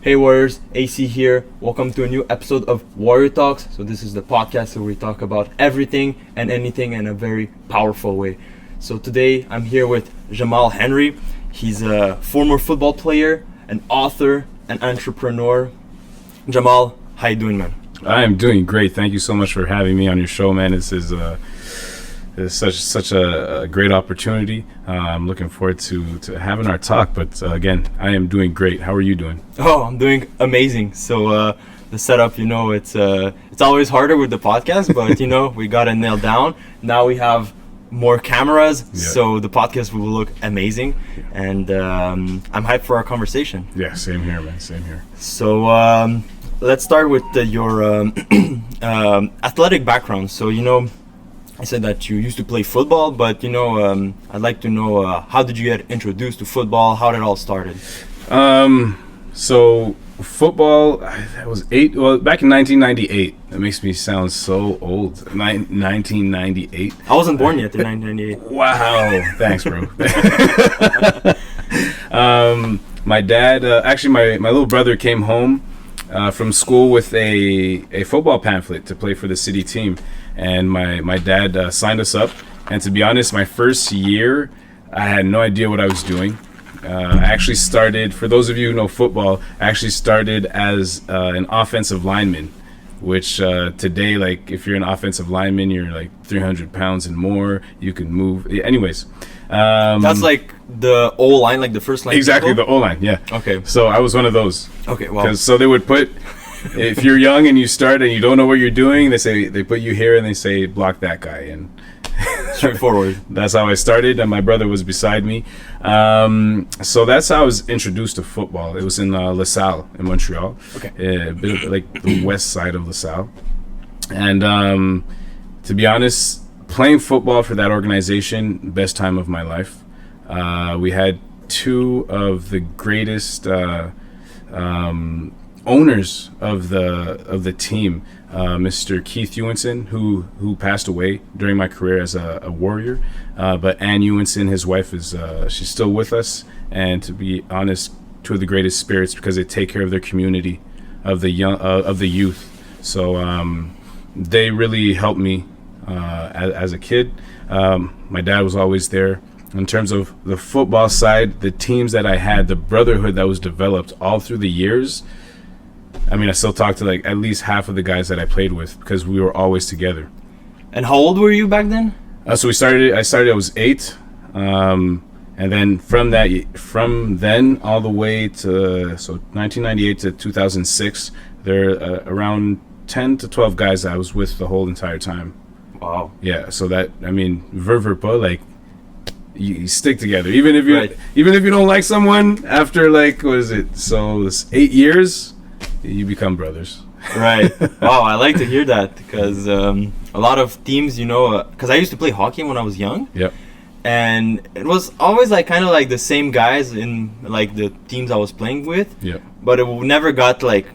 Hey Warriors, AC here. Welcome to a new episode of Warrior Talks. So this is the podcast where we talk about everything and anything in a very powerful way. So today I'm here with Jamal Henry. He's a former football player, an author, an entrepreneur. Jamal, how you doing, man? I am doing great. Thank you so much for having me on your show, man. This is such a great opportunity. I'm looking forward to having our talk. But again, I am doing great. How are you doing? Oh, I'm doing amazing. So the setup, it's always harder with the podcast, but we got it nailed down. Now we have more cameras, so the podcast will look amazing. And I'm hyped for our conversation. Yeah, same here, man. Same here. So let's start with your athletic background. So I said that you used to play football, but I'd like to know how did you get introduced to football? How did it all started? So football, I was back in 1998. That makes me sound so old. 1998. I wasn't born yet in 1998. Wow, thanks, bro. My dad, actually, my little brother came home from school with a football pamphlet to play for the city team, and my dad signed us up. And to be honest, my first year, I had no idea what I was doing. I actually started, for those of you who know football, I actually started as an offensive lineman, which today, like, if you're an offensive lineman, you're like 300 pounds and more. You can move. Anyways. That's like the O-line, like the first line. Exactly, people? the O-line, yeah. Okay. So I was one of those. Okay, well. So they would put, if you're young and you start and you don't know what you're doing, they put you here and they say, block that guy. And straightforward. That's how I started, and my brother was beside me. So that's how I was introduced to football. It was in LaSalle in Montreal. Okay. A bit of like the west side of LaSalle. And to be honest, playing football for that organization, best time of my life. We had two of the greatest owners of the team, Mr. Keith Ewenson, who passed away during my career as a Warrior, but Ann Ewenson, his wife, is she's still with us, and to be honest, two of the greatest spirits because they take care of their community, of the youth. So they really helped me as a kid. My dad was always there. In terms of the football side, the teams that I had, the brotherhood that was developed all through the years. I mean, I still talk to like at least half of the guys that I played with because we were always together. And how old were you back then? So I was 8, and then from then all the way to 1998 to 2006, there are around 10 to 12 guys that I was with the whole entire time. Wow. Yeah. So that, I mean, like. You stick together, even if you don't like someone. After like, what is it? So it's 8 years, you become brothers. Right. Wow, I like to hear that because a lot of teams, because I used to play hockey when I was young. Yep. And it was always like kind of like the same guys in like the teams I was playing with. Yep. But we never got like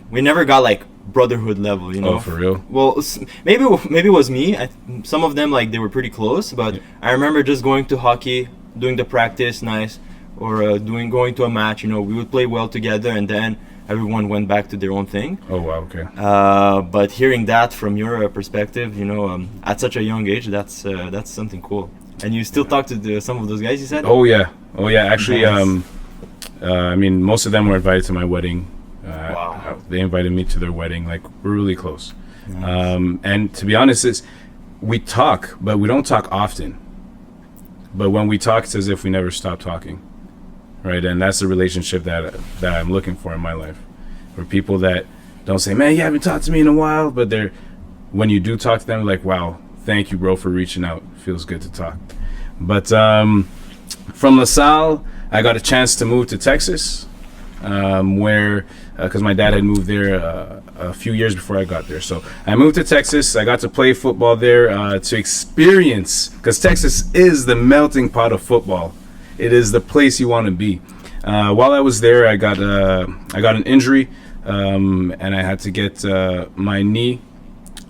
brotherhood level, Oh, for real? Well, maybe it was me. Some of them, like, they were pretty close, but yeah. I remember just going to hockey, doing the practice nice, or going to a match. We would play well together, and then everyone went back to their own thing. Oh, wow, okay. But hearing that from your perspective, at such a young age, that's something cool. And you still talk to some of those guys, you said? Oh yeah. Actually, nice. I mean, most of them were invited to my wedding. Wow. They invited me to their wedding. Like, we're really close. Nice. And to be honest, we talk, but we don't talk often. But when we talk, it's as if we never stop talking, right? And that's the relationship that I'm looking for in my life, where people that don't say, "Man, you haven't talked to me in a while," but when you do talk to them, like, "Wow, thank you, bro, for reaching out. Feels good to talk." But from LaSalle, I got a chance to move to Texas, where because my dad had moved there a few years before I got there. So I moved to Texas. I got to play football there to experience, because Texas is the melting pot of football. It is the place you want to be. While I was there, I got an injury, and I had to get my knee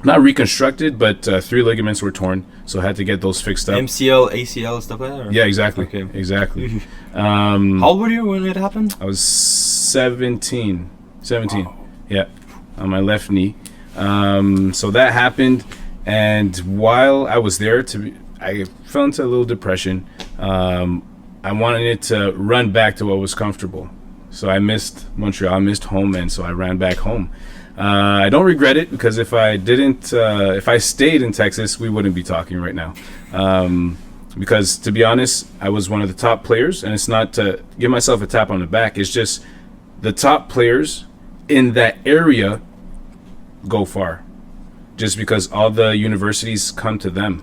not reconstructed, but 3 ligaments were torn, so I had to get those fixed up. MCL, ACL, stuff like that? Or? Yeah, exactly. Okay. Exactly. How old were you when it happened? I was 17. 17. Wow. Yeah, on my left knee. So that happened, and while I was there, I fell into a little depression. I wanted it to run back to what was comfortable. So I missed Montreal, I missed home, and so I ran back home. I don't regret it, because if I stayed in Texas, we wouldn't be talking right now. Because to be honest, I was one of the top players, and it's not to give myself a tap on the back. It's just the top players in that area go far, just because all the universities come to them.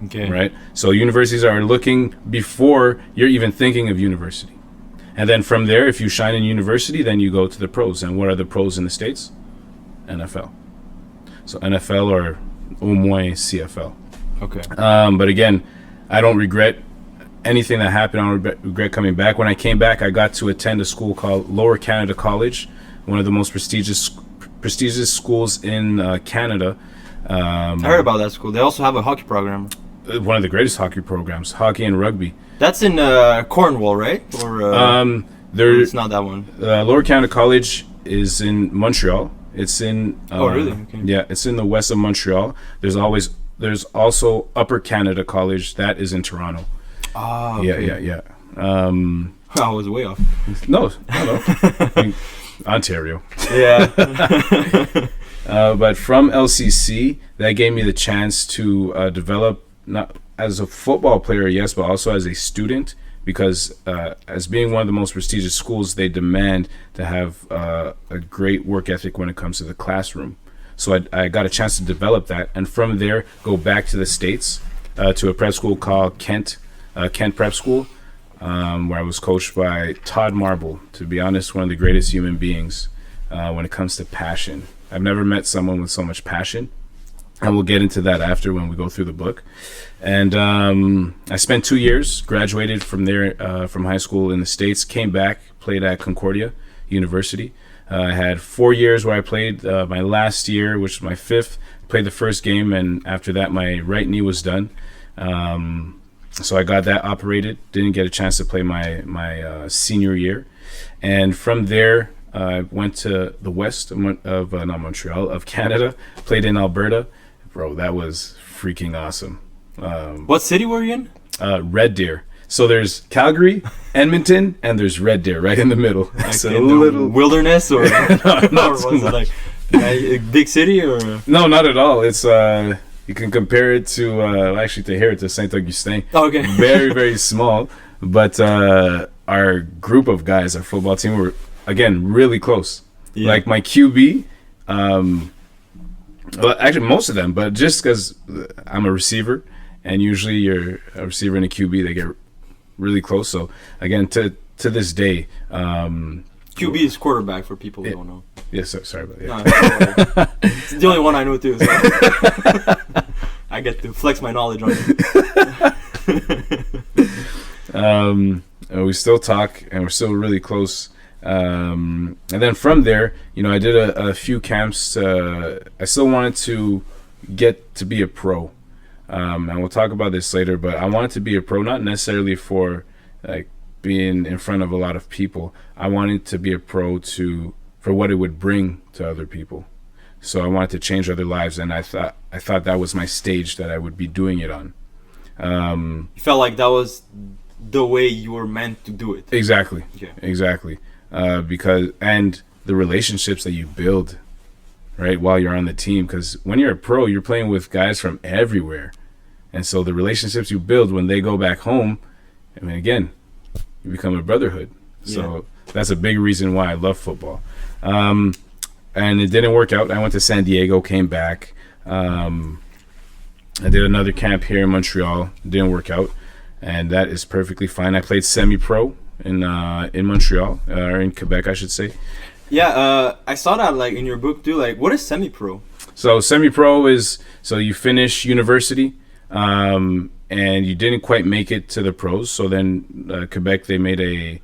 Okay. Right? So universities are looking before you're even thinking of university. And then from there, if you shine in university, then you go to the pros. And what are the pros in the States? NFL. So NFL or au moins CFL. Okay. But again, I don't regret anything that happened. I don't regret coming back. When I came back, I got to attend a school called Lower Canada College, one of the most prestigious schools in Canada. I heard about that school. They also have a hockey program. One of the greatest hockey programs, hockey and rugby. That's in Cornwall, right? Or it's not that one. Lower Canada College is in Montreal. It's in. Oh, really? Okay. Yeah, it's in the west of Montreal. There's also Upper Canada College that is in Toronto. Ah. Okay. Yeah. I was way off. No. I mean, Ontario. Yeah. But from LCC, that gave me the chance to develop, not as a football player, yes, but also as a student, because as being one of the most prestigious schools, they demand to have a great work ethic when it comes to the classroom. So I got a chance to develop that, and from there go back to the States to a prep school called Kent Prep School, where I was coached by Todd Marble. To be honest, one of the greatest human beings when it comes to passion. I've never met someone with so much passion. And we'll get into that after when we go through the book. And I spent 2 years, graduated from there, from high school in the States, came back, played at Concordia University. I had 4 years where I played. My last year, which was my fifth, played the first game, and after that my right knee was done. So I got that operated. Didn't get a chance to play my senior year. And from there, I went to the west of not Montreal, of Canada, played in Alberta. Bro, that was freaking awesome. What city were you in? Red Deer. So there's Calgary, Edmonton, and there's Red Deer right in the middle. Like so in the wilderness, or, not or so was much. it like a big city, or? No, not at all. It's you can compare it to actually to here to Saint Augustin. Oh, okay. Very, very small. But our group of guys, our football team, were again really close. Yeah. Like my QB. Well, actually, most of them, but just because I'm a receiver, and usually you're a receiver and a QB, they get really close. So, again, to this day... QB is quarterback for people who don't know. Yes, sorry about that. No, it's the only one I know, too. So I get to flex my knowledge on it. We still talk, and we're still really close. And then from there, I did a few camps. I still wanted to get to be a pro, and we'll talk about this later. But I wanted to be a pro, not necessarily for like being in front of a lot of people. I wanted to be a pro for what it would bring to other people. So I wanted to change other lives, and I thought that was my stage that I would be doing it on. You felt like that was the way you were meant to do it. Exactly. Okay. Exactly. Because the relationships that you build, right, while you're on the team. Because when you're a pro, you're playing with guys from everywhere, and so the relationships you build when they go back home, I mean, again, you become a brotherhood. So that's a big reason why I love football. And it didn't work out. I went to San Diego, came back. I did another camp here in Montreal. It didn't work out, and that is perfectly fine. I played semi-pro in Montreal, or in Quebec, I should say. Yeah, I saw that like in your book too. Like, what is semi-pro? So semi-pro is you finish university, and you didn't quite make it to the pros. So then Quebec, they made a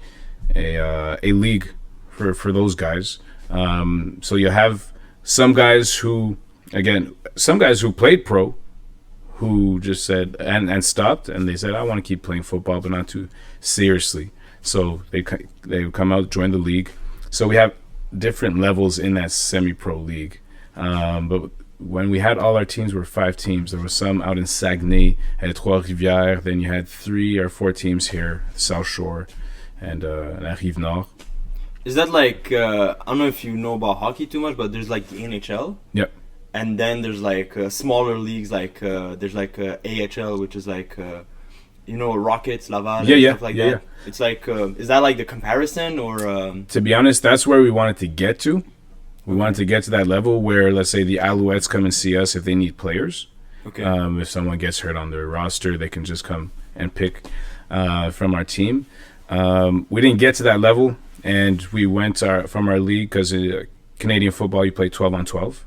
league for those guys. So you have some guys who played pro, who just said and stopped, and they said, I want to keep playing football, but not too seriously. So they would come out, join the league. So we have different levels in that semi-pro league. But when we had all our teams, were 5 teams. There was some out in Saguenay at Trois-Rivières. Then you had 3 or 4 teams here, South Shore and La Rive-Nord. Is that like, I don't know if you know about hockey too much, but there's like the NHL. Yep. And then there's like smaller leagues, like there's like AHL, which is like, Rockets, Laval, and stuff like that. Yeah. It's like, is that like the comparison or? To be honest, that's where we wanted to get to. We wanted to get to that level where, let's say, the Alouettes come and see us if they need players. Okay. If someone gets hurt on their roster, they can just come and pick from our team. We didn't get to that level, and we went from our league because Canadian football, you play 12 on 12.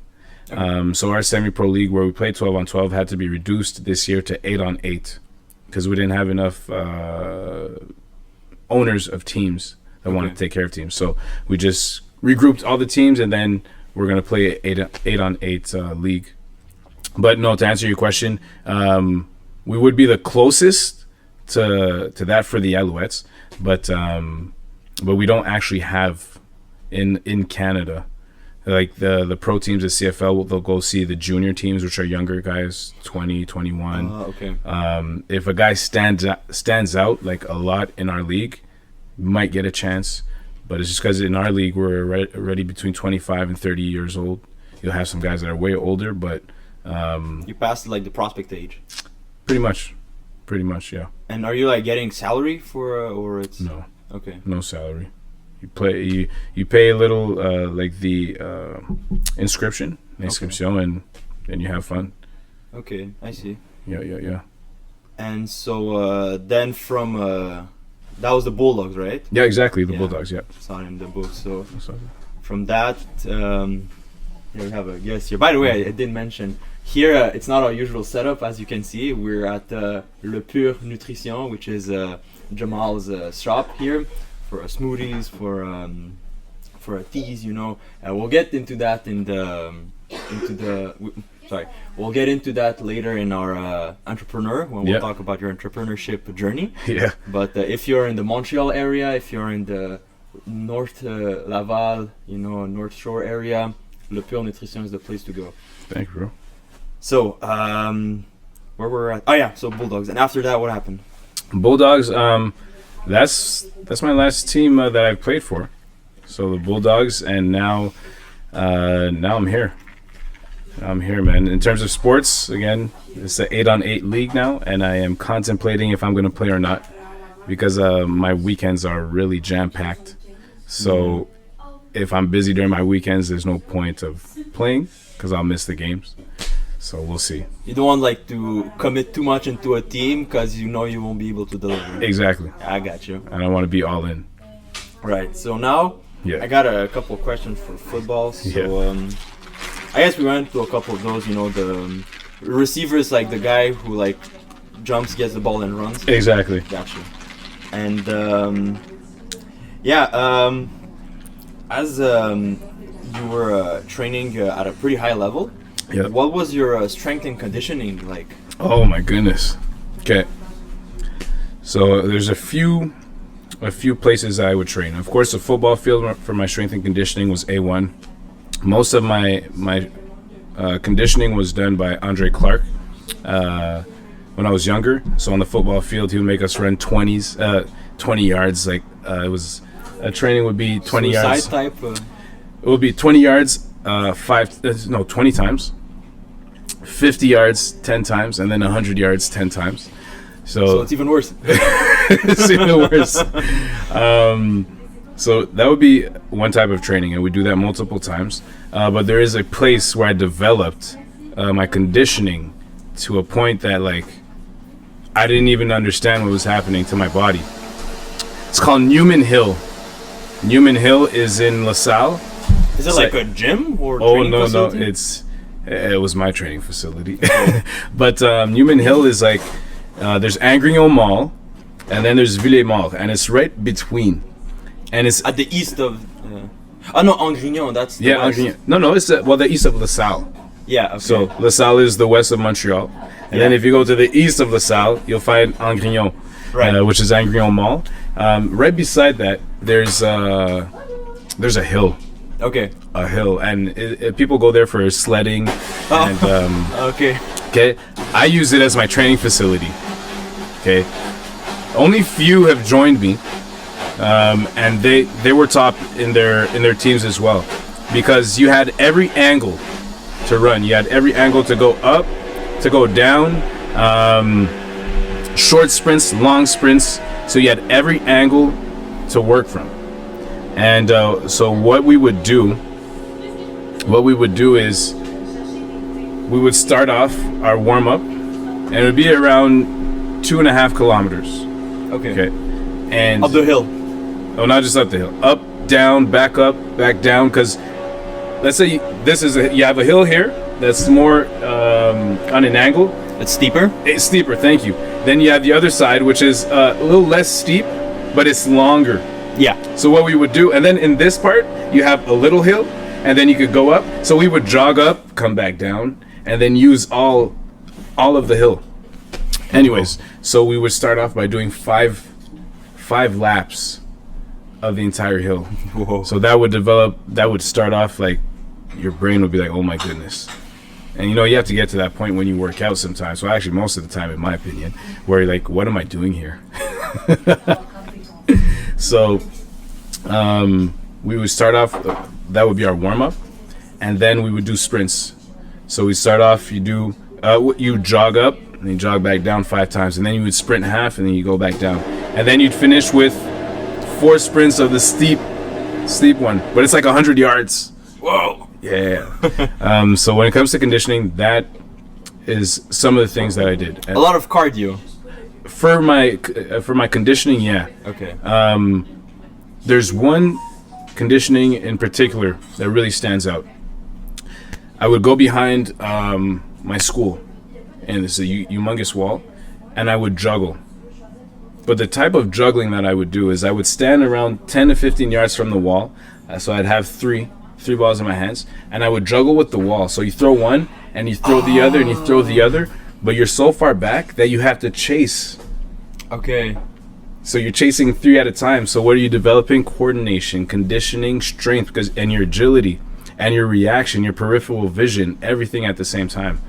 Okay. So our semi-pro league where we played 12 on 12 had to be reduced this year to 8 on 8 because we didn't have enough owners of teams that wanted to take care of teams. So we just regrouped all the teams, and then we're going to play 8 on 8 league. But no, to answer your question, we would be the closest to that for the Alouettes, but we don't actually have in Canada, like the pro teams at CFL, they'll go see the junior teams, which are younger guys, 20, 21. Okay. If a guy stands out like a lot in our league, might get a chance. But it's just because in our league, we're already between 25 and 30 years old. You'll have some guys that are way older, but... you passed like the prospect age? Pretty much, yeah. And are you like getting salary for, or it's... No. Okay. No salary. You pay a little, like the inscription, and you have fun. Okay, I see. Yeah. And so then from... that was the Bulldogs, right? Yeah, exactly. The Bulldogs, yeah. Saw it in the book. So from that, here we have a guest here. By the way, I didn't mention, here it's not our usual setup. As you can see, we're at Le Pure Nutrition, which is Jamal's shop here for smoothies, for teas, we'll get into that we'll get into that later in our entrepreneur, when we'll talk about your entrepreneurship journey. Yeah. But if you're in the Montreal area, if you're in the North Laval, North Shore area, Le Pure Nutrition is the place to go. Thank you, bro. So, where we're at? Oh yeah, so Bulldogs. And after that, what happened? Bulldogs, that's my last team that I've played for. So the Bulldogs, and now I'm here. I'm here, man. In terms of sports, again, it's an 8 on 8 league now, and I am contemplating if I'm going to play or not, because my weekends are really jam-packed. So if I'm busy during my weekends, there's no point of playing because I'll miss the games. So we'll see. You don't want to commit too much into a team because you won't be able to deliver. Exactly. I got you. I don't want to be all in. Right. So now I got a couple of questions for football. So I guess we went through a couple of those. The receiver is like the guy who jumps, gets the ball, and runs. Exactly. Gotcha. And as you were training at a pretty high level, what was your strength and conditioning like? Oh my goodness. Okay. So there's a few places I would train. Of course, the football field for my strength and conditioning was A1. Most of my conditioning was done by Andre Clark when I was younger. So on the football field, he would make us run 20 yards. It was training would be 20 yards. Type. It would be 20 yards, 20 times, 50 yards 10 times, and then 100 yards 10 times. So it's even worse. It's even worse. So that would be one type of training, and we do that multiple times. But there is a place where I developed my conditioning to a point that I didn't even understand what was happening to my body. It's called Newman Hill. Newman Hill is in LaSalle. Is it like a gym or training facility? No. It was my training facility. But Newman Hill is there's Angrignon Mall, and then there's Villemort, and it's right between. And it's at the east of. No, Angrignon. That's the west. Angrignon. No, it's the east of LaSalle. Yeah. Okay. So LaSalle is the west of Montreal, and then if you go to the east of LaSalle, you'll find Angrignon, which is Angrignon Mall. Right beside that, there's a hill. Okay. a hill, and people go there for sledding. And Okay. okay, I use it as my training facility. Okay, only few have joined me, and they were top in their teams as well, because you had every angle to run. You had every angle to go up, to go down, short sprints, long sprints. So you had every angle to work from. And so what we would do is we would start off our warm up, and it would be around 2.5 kilometers. Okay. And Up the hill. oh, not just up the hill, up, down, back up, back down. Because let's say you have a hill here that's more on an angle. It's steeper. It's steeper. Thank you. Then you have the other side, which is a little less steep, but it's longer. Yeah. So what we would do, and then in this part, you have a little hill, and then you could go up. So we would jog up, come back down, and then use all of the hill. Anyways, so we would start off by doing five laps of the entire hill. Whoa. So that would start off like your brain would be like, oh my goodness. And you have to get to that point when you work out sometimes. So actually most of the time, in my opinion, where you're like, what am I doing here? So we would start off, that would be our warm-up, and then we would do sprints. So we start off, you jog up, and you jog back down 5 times, and then you would sprint half, and then you go back down. And then you'd finish with 4 sprints of the steep one, but it's like 100 yards. Whoa. Yeah. So when it comes to conditioning, that is some of the things that I did. A lot of cardio. For my conditioning, yeah. Okay. There's one conditioning in particular that really stands out. I would go behind my school, and it's a humongous wall, and I would juggle. But the type of juggling that I would do is I would stand around 10 to 15 yards from the wall, so I'd have three balls in my hands, and I would juggle with the wall. So you throw one, and you throw the other, and you throw the other, but you're so far back that you have to chase. Okay. So you're chasing 3 at a time. So what are you developing? Coordination, conditioning, strength, and your agility, and your reaction, your peripheral vision, everything at the same time.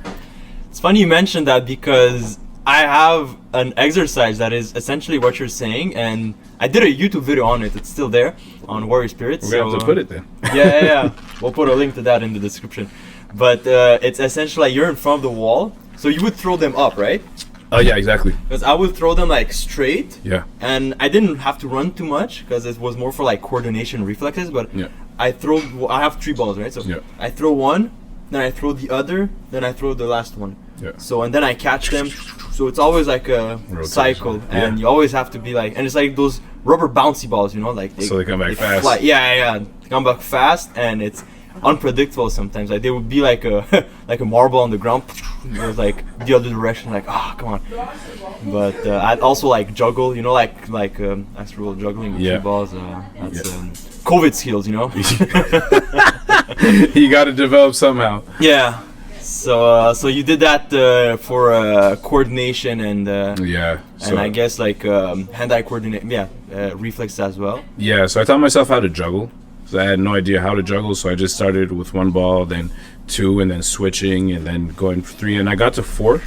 It's funny you mentioned that, because I have an exercise that is essentially what you're saying, and I did a YouTube video on it. It's still there on Warrior Spirit. We're gonna have to put it there. Yeah. We'll put a link to that in the description. But it's essentially like you're in front of the wall, so you would throw them up, right? Oh yeah, exactly. Because I would throw them like straight. Yeah. And I didn't have to run too much because it was more for like coordination reflexes. But Yeah. I have 3 balls, right? So Yeah. I throw one, then I throw the other, then I throw the last one. Yeah. So and then I catch them. So it's always like a Rotation. cycle, and Yeah. you always have to be like, and it's like those rubber bouncy balls, like So they come back fast. fly. Yeah. They come back fast, and it's unpredictable sometimes. Like they would be like a like a marble on the ground. It was like the other direction, like come on. But I'd also like juggle, like astral juggling with Yeah. 3 balls. That's COVID skills, You got to develop somehow. Yeah. So you did that for coordination and Yeah. and I guess like hand-eye coordinate, reflex as well. Yeah, so I taught myself how to juggle. So I had no idea how to juggle, so I just started with 1 ball, then 2, and then switching, and then going for 3, and I got to 4.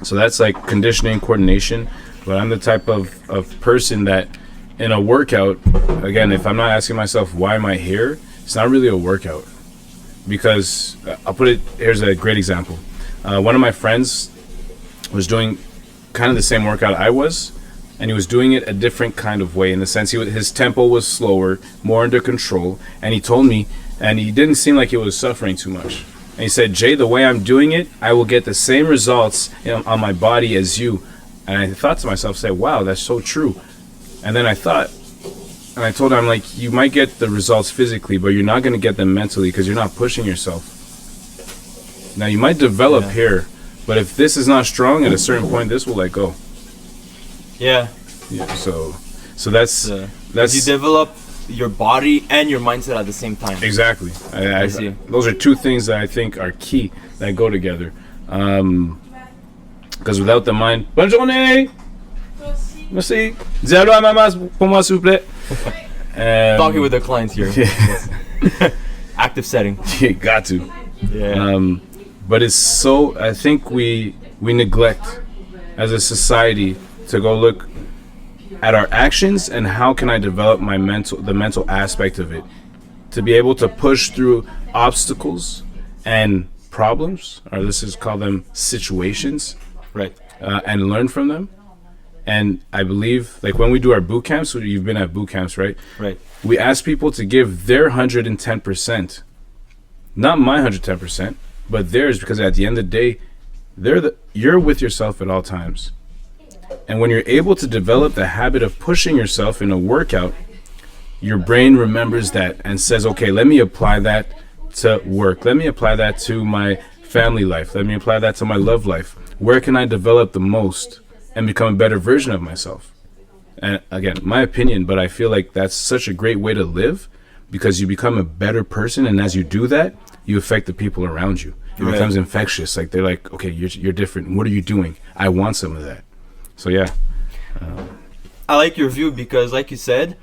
So that's like conditioning, coordination. But I'm the type of person that in a workout, again, if I'm not asking myself why am I here, it's not really a workout. Because here's a great example. One of my friends was doing kind of the same workout I was, and he was doing it a different kind of way, in the sense his tempo was slower, more under control, and he told me, and he didn't seem like he was suffering too much. And he said, Jay, the way I'm doing it, I will get the same results on my body as you. And I thought to myself, wow, that's so true. And then I thought, and I told him, I'm like, you might get the results physically, but you're not going to get them mentally because you're not pushing yourself. Now, you might develop here, but if this is not strong, at a certain point, this will let go. Yeah. Yeah. So that's you develop your body and your mindset at the same time. Exactly. I see. Those are 2 things that I think are key that go together. Because without the mind, bonne journée. Merci. Dis allô à maman pour moi, s'il vous plaît. Talking with the clients here. Yeah. Active setting. You got to. Yeah. But it's so, I think we neglect as a society to go look at our actions and how can I develop the mental aspect of it to be able to push through obstacles and problems, or let's just call them situations, Right. and learn from them. And I believe, like when we do our boot camps, so you've been at boot camps, right? Right. We ask people to give their 110%, not my 110%, but theirs, because at the end of the day, you're with yourself at all times. And when you're able to develop the habit of pushing yourself in a workout, your brain remembers that and says, okay, let me apply that to work. Let me apply that to my family life. Let me apply that to my love life. Where can I develop the most and become a better version of myself? And again, my opinion, but I feel like that's such a great way to live because you become a better person. And as you do that, you affect the people around you. It Right. becomes infectious. Like they're like, okay, you're different. What are you doing? I want some of that. So yeah. I like your view because, like you said,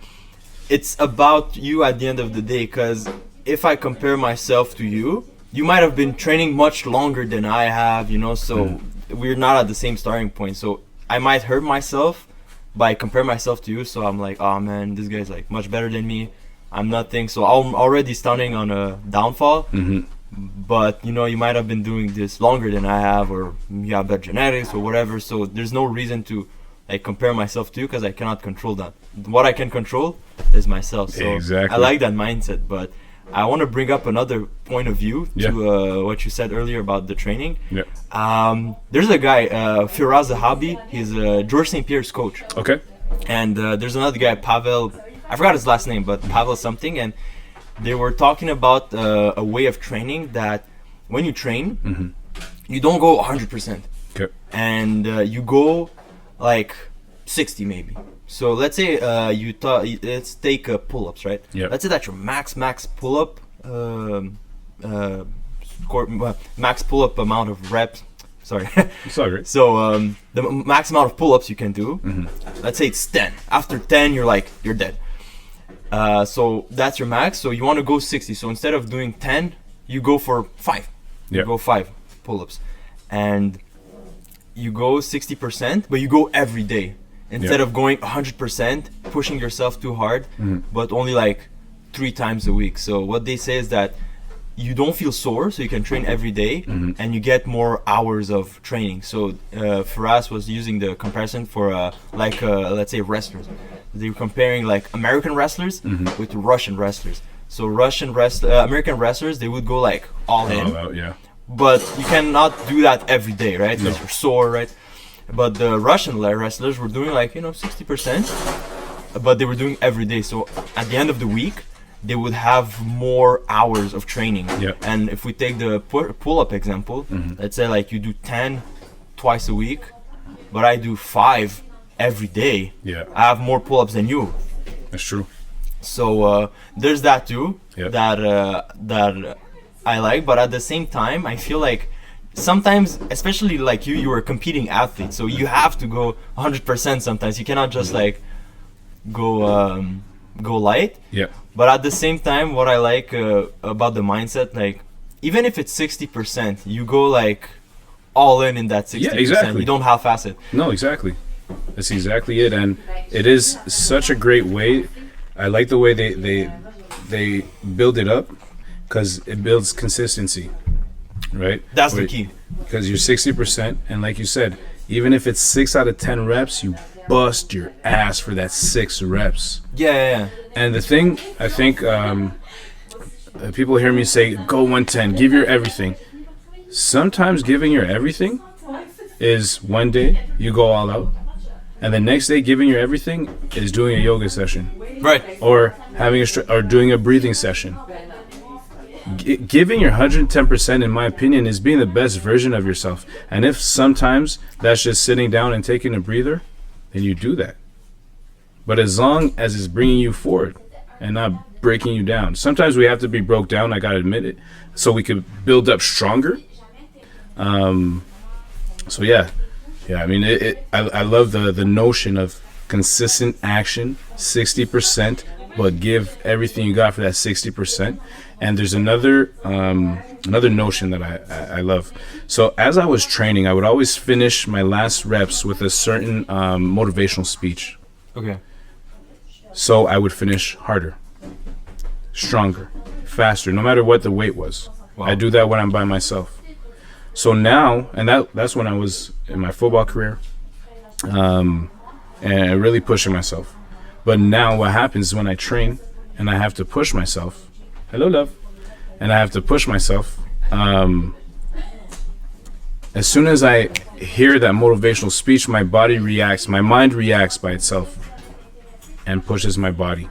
it's about you at the end of the day. Because if I compare myself to you, you might have been training much longer than I have, so we're not at the same starting point. So I might hurt myself by comparing myself to you. So I'm like, oh man, this guy's like much better than me. I'm nothing. So I'm already starting on a downfall. But you might have been doing this longer than I have, or you have better genetics or whatever. So there's no reason to like compare myself to you because I cannot control that. What I can control is myself. So Exactly. I like that mindset. But I want to bring up another point of view Yeah. to what you said earlier about the training. Yeah. There's a guy, Firaz Zahabi. He's George St. Pierre's coach. Okay. And there's another guy, Pavel. I forgot his last name, but Pavel something. And they were talking about a way of training that when you train, you don't go 100%. Okay. And you go like 60 maybe. So let's say let's take pull-ups, right? Yeah. Let's say that your max pull-up max pull-up amount of reps. Sorry. It's all right. So the max amount of pull-ups you can do, let's say it's 10. After 10, you're dead. So that's your max. So you want to go 60. So instead of doing 10, you go for 5. Yeah. You go 5 pull-ups. And you go 60%, but you go every day. Instead of going 100%, pushing yourself too hard, but only like 3 times a week. So what they say is that you don't feel sore, so you can train every day, and you get more hours of training. So Firas was using the comparison for let's say wrestlers. They were comparing like American wrestlers with Russian wrestlers. So American wrestlers, they would go like all in, All out, yeah. but you cannot do that every day, right? Because you're sore, right? But the Russian wrestlers were doing like 60%, but they were doing every day. So at the end of the week, they would have more hours of training. Yep. And if we take the pull-up example, let's say like you do 10 twice a week, but I do 5 every day. Yeah. I have more pull-ups than you. That's true. So there's that too. Yep. That I like, but at the same time, I feel like sometimes, especially like you are a competing athlete, so you have to go 100% sometimes. You cannot just like go light. Yeah. But at the same time, what I like about the mindset, like even if it's 60%, you go like all in that 60%. Yeah, exactly. You don't half-ass it. No, exactly. That's exactly it, and it is such a great way. I like the way they build it up because it builds consistency, right? That's the key. Because you're 60%, and like you said, even if it's 6 out of 10 reps, you bust your ass for that 6 reps. Yeah. And the thing, I think people hear me say, go 110, give your everything. Sometimes giving your everything is one day you go all out, and the next day giving your everything is doing a yoga session. Right. Or having or doing a breathing session. Giving your 110%, in my opinion, is being the best version of yourself. And if sometimes that's just sitting down and taking a breather, then you do that. But as long as it's bringing you forward and not breaking you down. Sometimes we have to be broke down, I gotta admit it, so we could build up stronger. So yeah, I mean, I love the notion of consistent action, 60% but give everything you got for that 60%. And there's another notion that I love. So as I was training, I would always finish my last reps with a certain motivational speech. Okay. So I would finish harder, stronger, faster, no matter what the weight was. Wow. I do that when I'm by myself. So now, and that's when I was in my football career, and really pushing myself. But now what happens when I train and I have to push myself, hello love, and I have to push myself, as soon as I hear that motivational speech, my body reacts, my mind reacts by itself and pushes my body.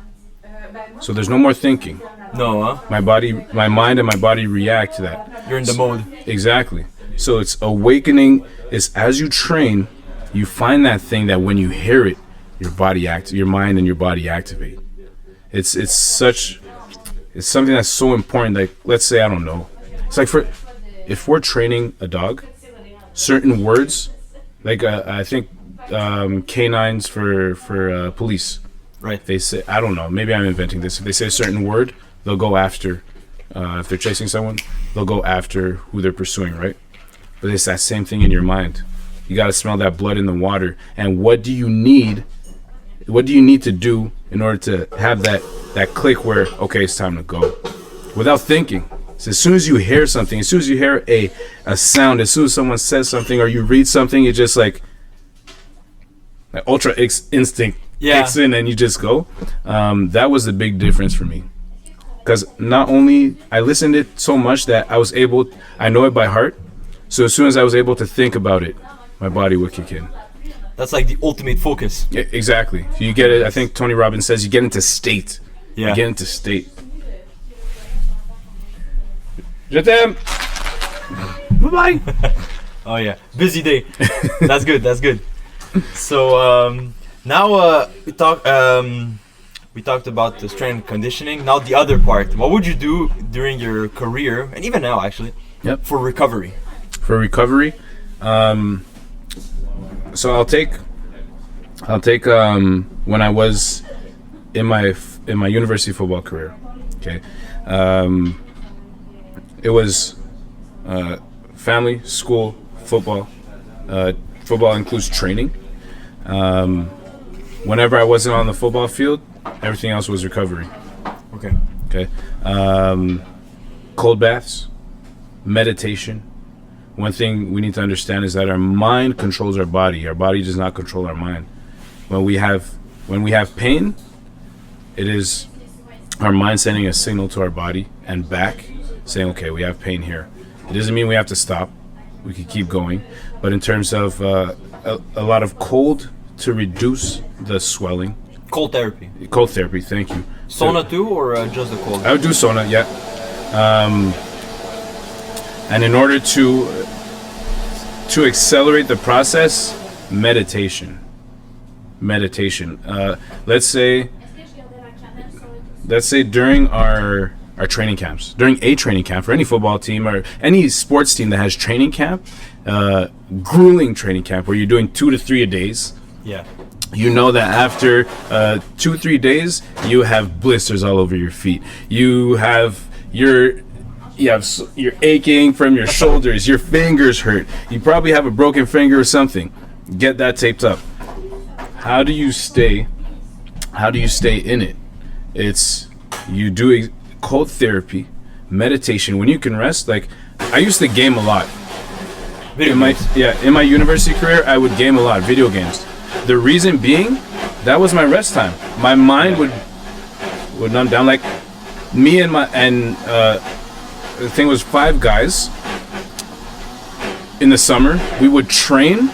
So there's no more thinking. No, huh? My mind and my body react to that. You're in the mode. Exactly. So it's awakening. It's as you train, you find that thing that when you hear it, your mind and your body activate. It's something that's so important. Like, let's say, I don't know. It's like if we're training a dog, certain words, like I think canines for police. Right. They say, I don't know, maybe I'm inventing this. If they say a certain word, they'll go after, if they're chasing someone, they'll go after who they're pursuing, right? But it's that same thing in your mind. You got to smell that blood in the water. And what do you need to do in order to have that click where, okay, it's time to go? Without thinking. So as soon as you hear something, as soon as you hear a sound, as soon as someone says something or you read something, it's just like ultra instinct kicks in and you just go. That was the big difference for me. Because not only I listened it so much that I know it by heart. So as soon as I was able to think about it, my body would kick in. That's like the ultimate focus. Yeah, exactly. You get it. I think Tony Robbins says you get into state. Yeah. You get into state. Je t'aime. Bye bye. Oh yeah, busy day. That's good. That's good. So now we talked about the strength and conditioning. Now the other part. What would you do during your career, and even now actually, for recovery? For recovery, so I'll take when I was in my university football career. Okay, it was family, school, football. Football includes training. Whenever I wasn't on the football field, everything else was recovery. Okay. Cold baths, meditation. One thing we need to understand is that our mind controls our body. Our body does not control our mind. When we have pain, it is our mind sending a signal to our body and back, saying, okay, we have pain here. It doesn't mean we have to stop. We can keep going. But in terms of a lot of cold to reduce the swelling. Cold therapy. Cold therapy, thank you. Sauna too, or just the cold? I would do sauna, yeah. And in order to accelerate the process, meditation. Let's say during our training camps, during a training camp for any football team or any sports team that has training camp, grueling training camp where you're doing 2 to 3 days. Yeah. You know that after 2-3 days, you have blisters all over your feet. You're aching from your shoulders. Your fingers hurt. You probably have a broken finger or something. Get that taped up. How do you stay in it? It's you do cold therapy, meditation when you can rest. Like I used to game a lot. In my university career, I would game a lot, video games. The reason being, that was my rest time. My mind would numb down. Like me and the thing was 5 guys in the summer. We would train.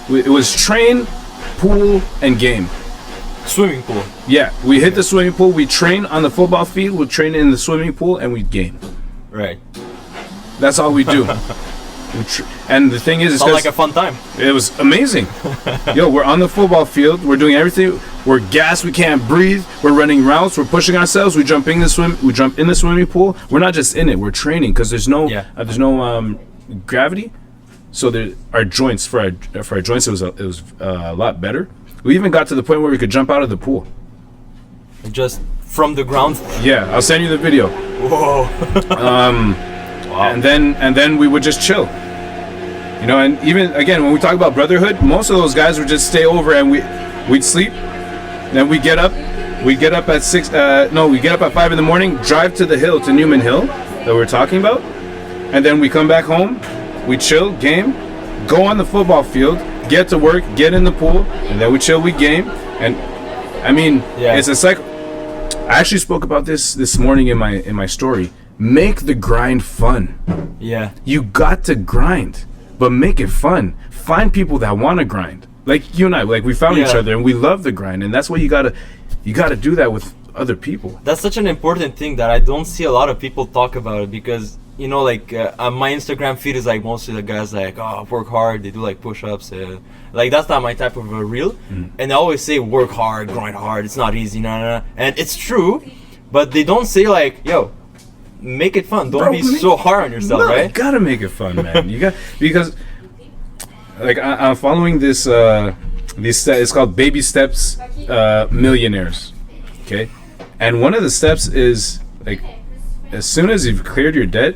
It was train, pool, and game. Swimming pool. Yeah, we hit the swimming pool. We train on the football field. We train in the swimming pool, and we game. Right. That's all we do. And the thing is, it's like a fun time. It was amazing. Yo, we're on the football field. We're doing everything. We're gassed. We can't breathe. We're running routes. We're pushing ourselves. We jump in the swimming pool. We're not just in it. We're training because there's no gravity. So our joints for our joints it was a lot better. We even got to the point where we could jump out of the pool. Just from the ground. Yeah, I'll send you the video. Whoa. Wow. And then we would just chill. You know, and even again when we talk about brotherhood, most of those guys would just stay over and we'd sleep. Then we get up. We get up at we get up at 5 in the morning, drive to the hill, to Newman Hill that we're talking about, and then we come back home, we chill, game, go on the football field, get to work, get in the pool, and then we chill, we game. And I mean, it's a cycle. I actually spoke about this morning in my story. Make the grind fun. Yeah. You got to grind, but make it fun. Find people that want to grind. Like you and I, like we found each other and we love the grind, and that's what you gotta do that with other people. That's such an important thing that I don't see a lot of people talk about it, because you know, like my Instagram feed is like mostly the guys like, oh, work hard, they do like push-ups, like that's not my type of a reel. And they always say work hard, grind hard, it's not easy, and it's true, but they don't say like, yo, make it fun, don't be so hard on yourself. Right? You gotta make it fun, man. You got, because like I'm following this it's called Baby Steps Millionaires. Okay, and one of the steps is like, as soon as you've cleared your debt,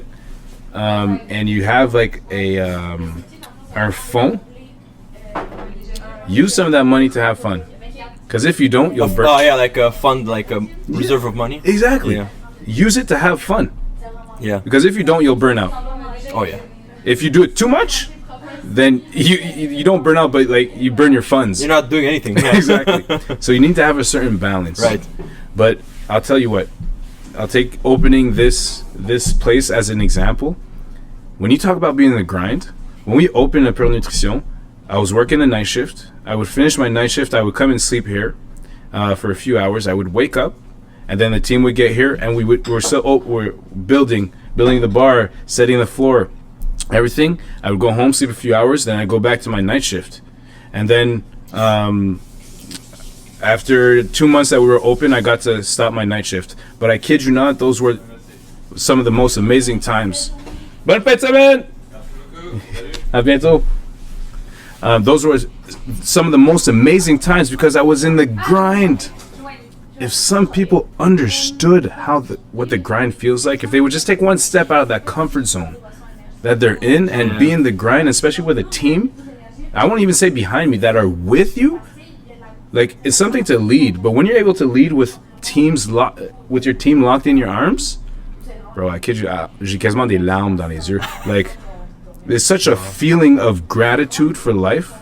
and you have like a phone, use some of that money to have fun. Because if you don't, you'll burn. Oh yeah, like a fund, like a reserve of money. Exactly. Yeah. Use it to have fun. Yeah. Because if you don't, you'll burn out. Oh yeah. If you do it too much, then you don't burn out, but like you burn your funds. You're not doing anything. Yeah. Exactly. So you need to have a certain balance. Right. But I'll tell you what. I'll take opening this place as an example. When you talk about being in the grind, when we opened a Pearl Nutrition, I was working a night shift. I would finish my night shift. I would come and sleep here for a few hours. I would wake up, and then the team would get here, and we're building the bar, setting the floor, everything. I would go home, sleep a few hours, then I'd go back to my night shift. And then after 2 months that we were open, I got to stop my night shift. But I kid you not, those were some of the most amazing times. Bonne fête semaine! À bientôt. Those were some of the most amazing times because I was in the grind. If some people understood what the grind feels like, if they would just take one step out of that comfort zone that they're in and be in the grind, especially with a team, I won't even say behind me, that are with you, like, it's something to lead. But when you're able to lead with with your team locked in your arms, bro, I kid you, j'ai quasiment des larmes dans les yeux. Like, there's such a feeling of gratitude for life,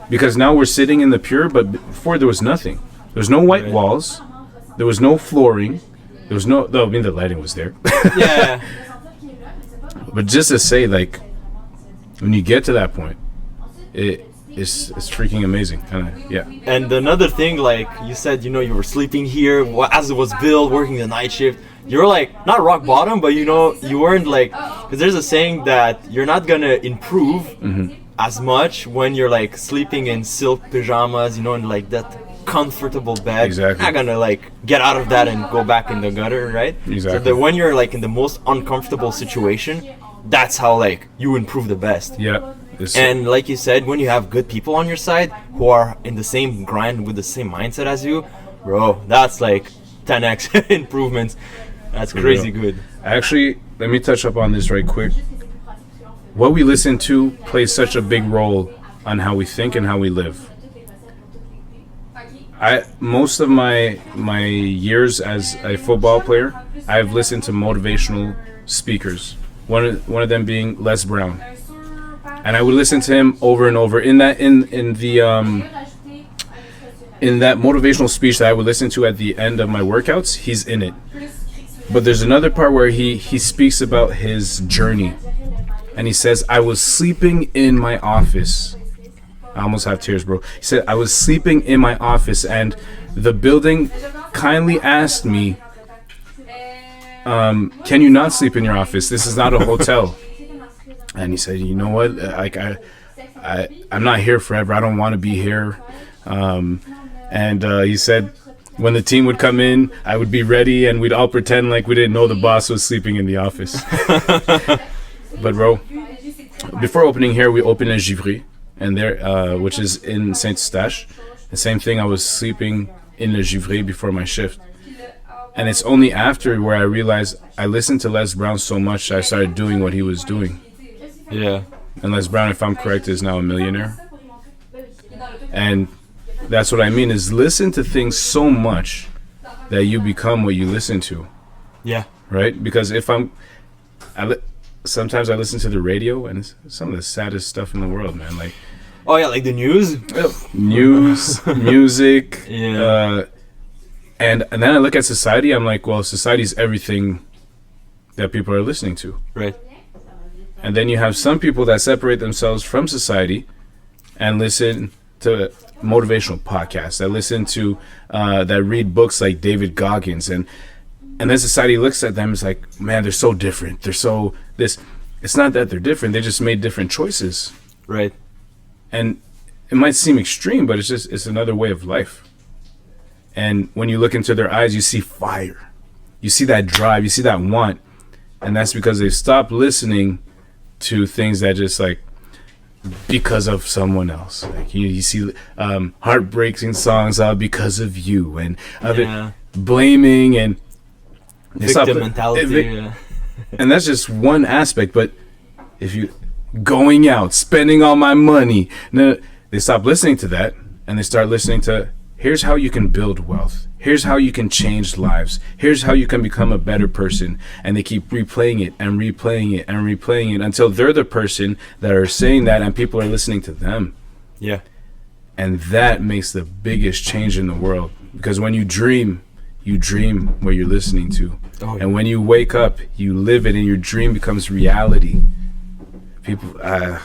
because now we're sitting in the pure, but before there was nothing. There was no white walls, there was no flooring, there was no, I mean, the lighting was there. Yeah. But just to say, like, when you get to that point, it's freaking amazing. Yeah. And another thing, like you said, you know, you were sleeping here as it was built, working the night shift. You're like not rock bottom, but you know, you weren't like, because there's a saying that you're not gonna improve as much when you're like sleeping in silk pajamas, you know, in like that comfortable bed. Exactly. Not gonna like get out of that and go back in the gutter, right? Exactly. So that when you're like in the most uncomfortable situation, that's how like you improve the best. Yeah. And like you said, when you have good people on your side who are in the same grind with the same mindset as you, bro, that's like 10x improvements. That's crazy good. Actually, let me touch up on this right quick. What we listen to plays such a big role on how we think and how we live. Most of my years as a football player, I've listened to motivational speakers. One of them being Les Brown. And I would listen to him over and over. In that motivational speech that I would listen to at the end of my workouts, he's in it. But there's another part where he speaks about his journey. And he says, I was sleeping in my office. I almost have tears, bro. He said, I was sleeping in my office, and the building kindly asked me, can you not sleep in your office? This is not a hotel. And he said, you know what? Like I'm not here forever. I don't want to be here. And he said, when the team would come in, I would be ready, and we'd all pretend like we didn't know the boss was sleeping in the office. But bro, before opening here, we opened in Givry, and there, which is in Saint-Eustache. The same thing. I was sleeping in Le Givre before my shift. And it's only after where I realized I listened to Les Brown so much I started doing what he was doing. Yeah. And Les Brown, if I'm correct, is now a millionaire. And that's what I mean, is listen to things so much that you become what you listen to. Yeah. Right? Because if sometimes I listen to the radio and it's some of the saddest stuff in the world, man. Like, oh yeah, like the news. Music. Yeah. And then I look at society. I'm like, well, society's everything that people are listening to. Right. And then you have some people that separate themselves from society and listen to motivational podcasts, that listen to that read books like David Goggins, and then society looks at them as like, man, they're so different. They're so this. It's not that they're different. They just made different choices. Right. And it might seem extreme, but it's another way of life. And when you look into their eyes, you see fire. You see that drive. You see that want. And that's because they've stopped listening to things that just like because of someone else. Like you see heartbreaking songs because of you and other blaming and victim mentality. And that's just one aspect. But if you going out, spending all my money, no, they stop listening to that and they start listening to, here's how you can build wealth. Here's how you can change lives. Here's how you can become a better person. And they keep replaying it and replaying it and replaying it until they're the person that are saying that and people are listening to them. Yeah. And that makes the biggest change in the world. Because when you dream what you're listening to. Oh, yeah. And when you wake up, you live it and your dream becomes reality. People, yeah.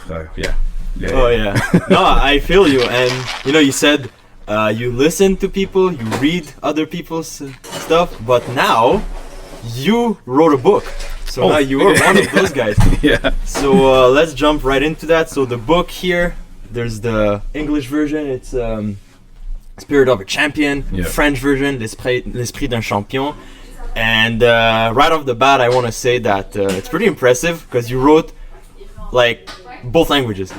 Oh, yeah. No, I feel you. And, you said you listen to people, you read other people's stuff, but now you wrote a book. So now you are one of those guys. Yeah. So let's jump right into that. So the book here, there's the English version. It's Spirit of a Champion. Yeah. French version, L'Esprit d'un Champion. And right off the bat, I want to say that it's pretty impressive because you wrote like both languages.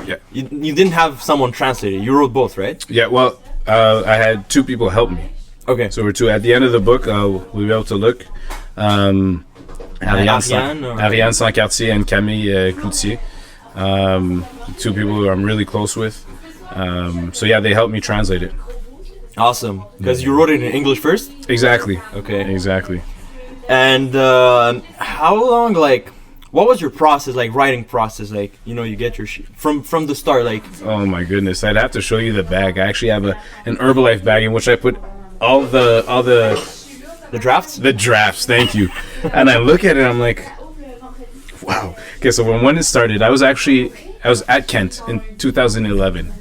Yeah. You didn't have someone translate it. You wrote both, right? Yeah, well, I had two people help me. Okay. So we're two. At the end of the book, we'll be able to look. Ariane Sancartier and Camille Cloutier. Two people who I'm really close with. So yeah, they helped me translate it. Awesome. Because you wrote it in English first? Exactly. Okay. Exactly. And how long, what was your process, writing process? You get your from the start, Oh my goodness, I'd have to show you the bag. I actually have an Herbalife bag in which I put all the drafts? The drafts, thank you. And I look at it, I'm like, wow. Okay, so when it started, I was at Kent in 2011.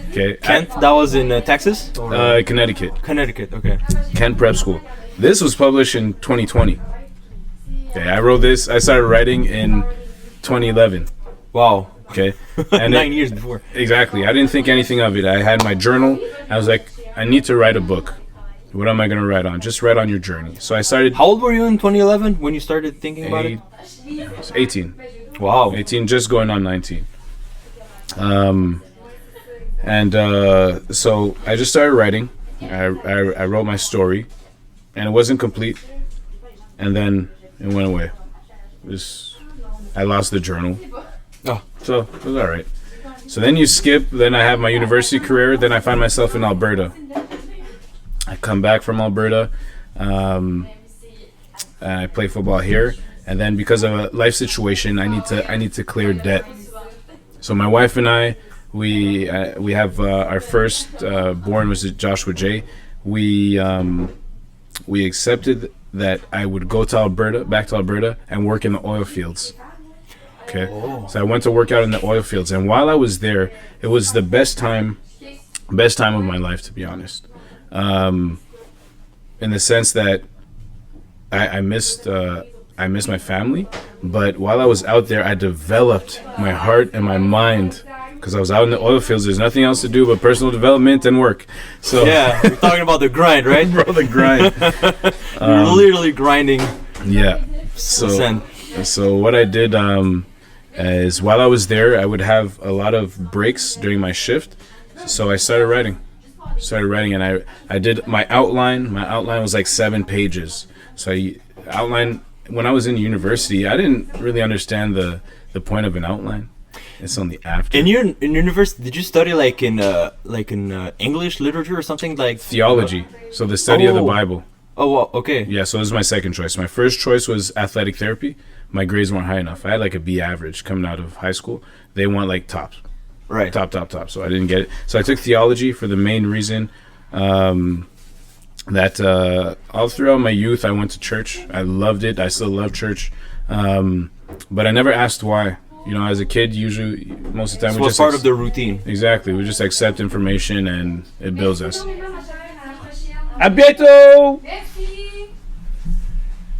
Okay. Kent, that was in Texas? Connecticut. Connecticut, okay. Kent Prep School. This was published in 2020. Okay, I started writing in 2011. Wow. Okay. And 9 years before. Exactly. I didn't think anything of it. I had my journal. I was like, I need to write a book. What am I going to write on? Just write on your journey. So I started... How old were you in 2011 when you started thinking about it? I was 18. Wow. 18, just going on 19. So I just started writing. I wrote my story. And it wasn't complete. And then... it went away. I lost the journal. Oh. So it was alright. So then you skip, then I have my university career, then I find myself in Alberta. I come back from Alberta, and I play football here, and then because of a life situation, I need to clear debt. So my wife and I, we have our first born was Joshua J. We accepted that I would go to back to Alberta, and work in the oil fields. Okay. Oh. So I went to work out in the oil fields, and while I was there, it was the best time of my life, to be honest. In the sense that I missed my family, but while I was out there, I developed my heart and my mind. Because I was out in the oil fields, there's nothing else to do but personal development and work. So yeah, you're talking about the grind, right? Bro, the grind. You're literally grinding. Yeah. So what I did is while I was there, I would have a lot of breaks during my shift. So I started writing. started writing, and I did my outline. My outline was like 7 pages. So I outline when I was in university. I didn't really understand the point of an outline. It's only after. In university, did you study like in English literature or something like theology? So the study of the Bible. Oh, well, okay. Yeah, so this is my second choice. My first choice was athletic therapy. My grades weren't high enough. I had like a B average coming out of high school. They want like tops. Right. Top. So I didn't get it. So I took theology for the main reason that all throughout my youth I went to church. I loved it. I still love church. But I never asked why. You know, as a kid, usually, most of the time, so it's part of the routine. Exactly. We just accept information and it builds us. À bientôt! Merci!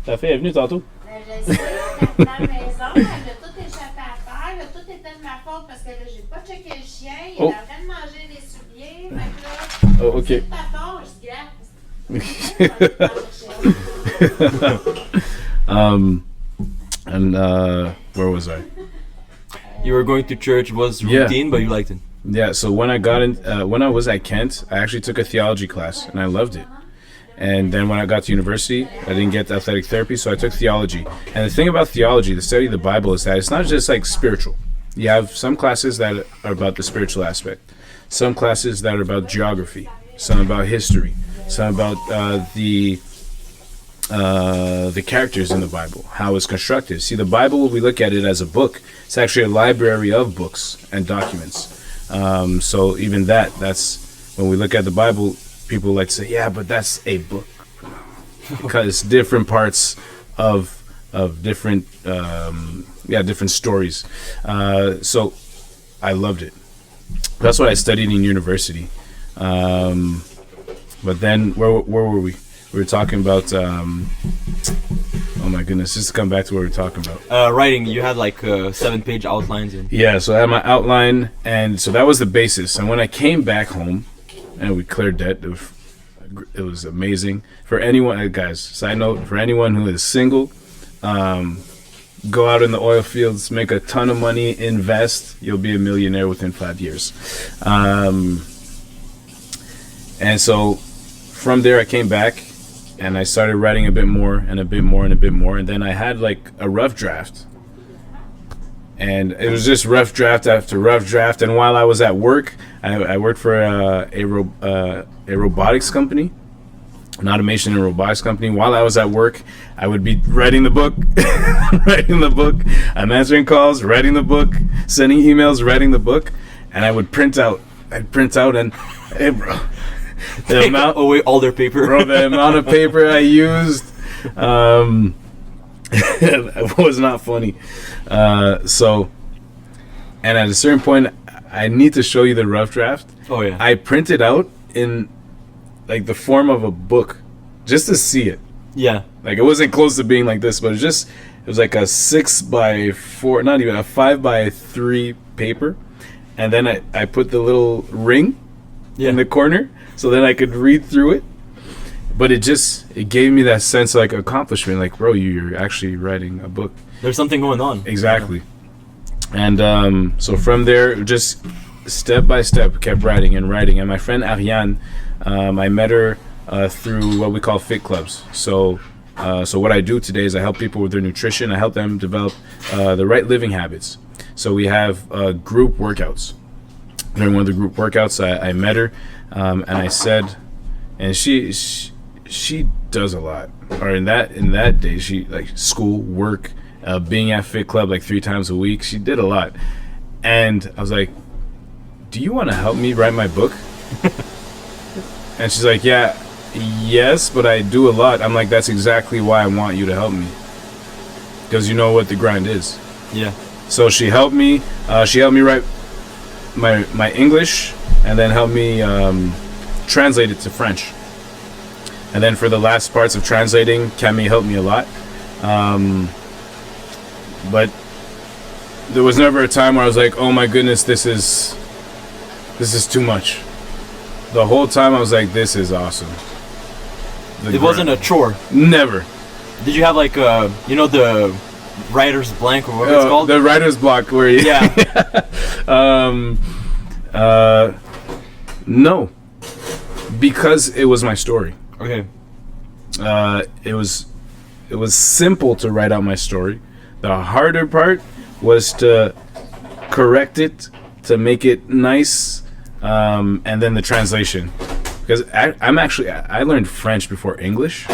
Ta fille est venue tantôt? Je sais, la maison, elle a tout échappé à terre, là, tout était de ma faute parce que là, j'ai pas checké le chien, il est en train de manger des souliers, fait que là, oh, ok. c'est de ta faute, je dis, where was I? You were going to church, was routine, but you liked it. Yeah, so when I was at Kent, I actually took a theology class, and I loved it. And then when I got to university, I didn't get athletic therapy, so I took theology. And the thing about theology, the study of the Bible, is that it's not just like spiritual. You have some classes that are about the spiritual aspect, some classes that are about geography, some about history, some about the characters in the Bible, how it's constructed. See, the Bible, we look at it as a book. It's actually a library of books and documents. So even that's when we look at the Bible, people like to say, yeah, but that's a book, because different parts of different different stories. So I loved it. That's what I studied in university. But then where were we? We were talking about oh my goodness, just to come back to what we were talking about. Writing, you had like 7-page outlines. Yeah, so I had my outline, and so that was the basis. And when I came back home, and we cleared debt, it was amazing. For anyone, guys, side note, for anyone who is single, go out in the oil fields, make a ton of money, invest, you'll be a millionaire within 5 years. And so from there I came back, and I started writing a bit more and a bit more and a bit more, and then I had like a rough draft, and it was just rough draft after rough draft. And while I was at work, I worked for a robotics company, an automation and robotics company. While I was at work, I would be writing the book, I'm answering calls, writing the book, sending emails, writing the book, and I would print out. I'd print out, and hey, bro. The amount away all their paper. Bro, the amount of paper I used was not funny. So, and at a certain point, I need to show you the rough draft. Oh yeah. I printed out in like the form of a book, just to see it. Yeah. Like it wasn't close to being like this, but it was like a 6x4, not even a 5x3 paper, and then I put the little ring in the corner, so then I could read through it. But it gave me that sense of like accomplishment, like, bro, you're actually writing a book. There's something going on. Exactly. And so from there, just step by step, kept writing and writing. And my friend Ariane, I met her through what we call fit clubs. So what I do today is I help people with their nutrition. I help them develop the right living habits. So we have group workouts. During one of the group workouts, I met her, and I said, and she does a lot. Or in that day, she like school, work, being at fit club like 3 times a week. She did a lot, and I was like, "Do you want to help me write my book?" And she's like, yes, but I do a lot. I'm like, that's exactly why I want you to help me, because you know what the grind is. Yeah. So she helped me. She helped me write my English, and then helped me translate it to French. And then for the last parts of translating, Camille helped me a lot. But there was never a time where I was like, oh my goodness, this is too much. The whole time I was like, this is awesome. It wasn't a chore. Never. Did you have like the writer's blank or whatever it's called? The writer's block where you... Yeah. No. Because it was my story. Okay. It was simple to write out my story. The harder part was to correct it, to make it nice, and then the translation. Because I learned French before English,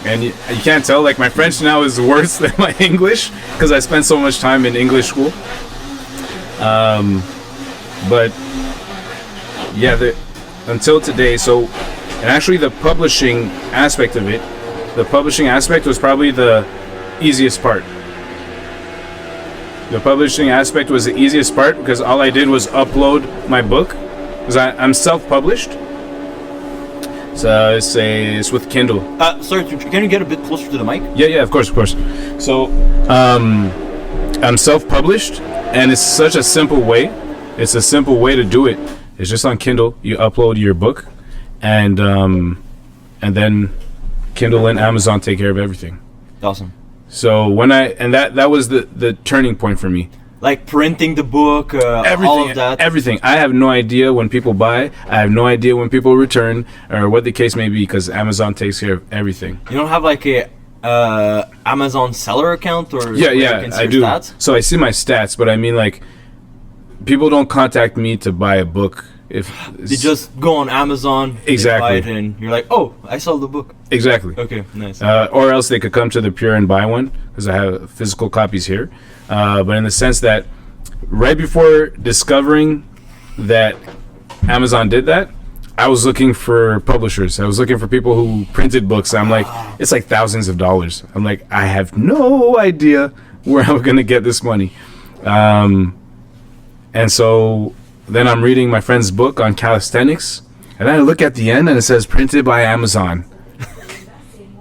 and you can't tell, like, my French now is worse than my English because I spent so much time in English school. But yeah, until today, so, and actually the publishing aspect of it, the publishing aspect was probably the easiest part. The publishing aspect was the easiest part because all I did was upload my book, because I'm self-published. So it's with Kindle. Sorry, can you get a bit closer to the mic? Yeah, of course. So, I'm self-published, and it's such a simple way. It's a simple way to do it. It's just on Kindle. You upload your book, and then Kindle and Amazon take care of everything. Awesome. So that was the turning point for me. Like printing the book, everything, all of that. Everything. I have no idea when people buy. I have no idea when people return, or what the case may be, because Amazon takes care of everything. You don't have like a Amazon seller account, or yeah, where you can see I your do. stats? So I see my stats, but I mean, like, people don't contact me to buy a book. If They just go on Amazon, Exactly. they buy it, and you're like, oh, I sold the book. Exactly. Okay, nice. Or else they could come to the Pure and buy one, because I have physical copies here. But in the sense that right before discovering that Amazon did that, I was looking for publishers. I was looking for people who printed books. I'm like, it's like thousands of dollars. I'm like, I have no idea where I'm going to get this money. And so then I'm reading my friend's book on calisthenics, and I look at the end and it says printed by Amazon.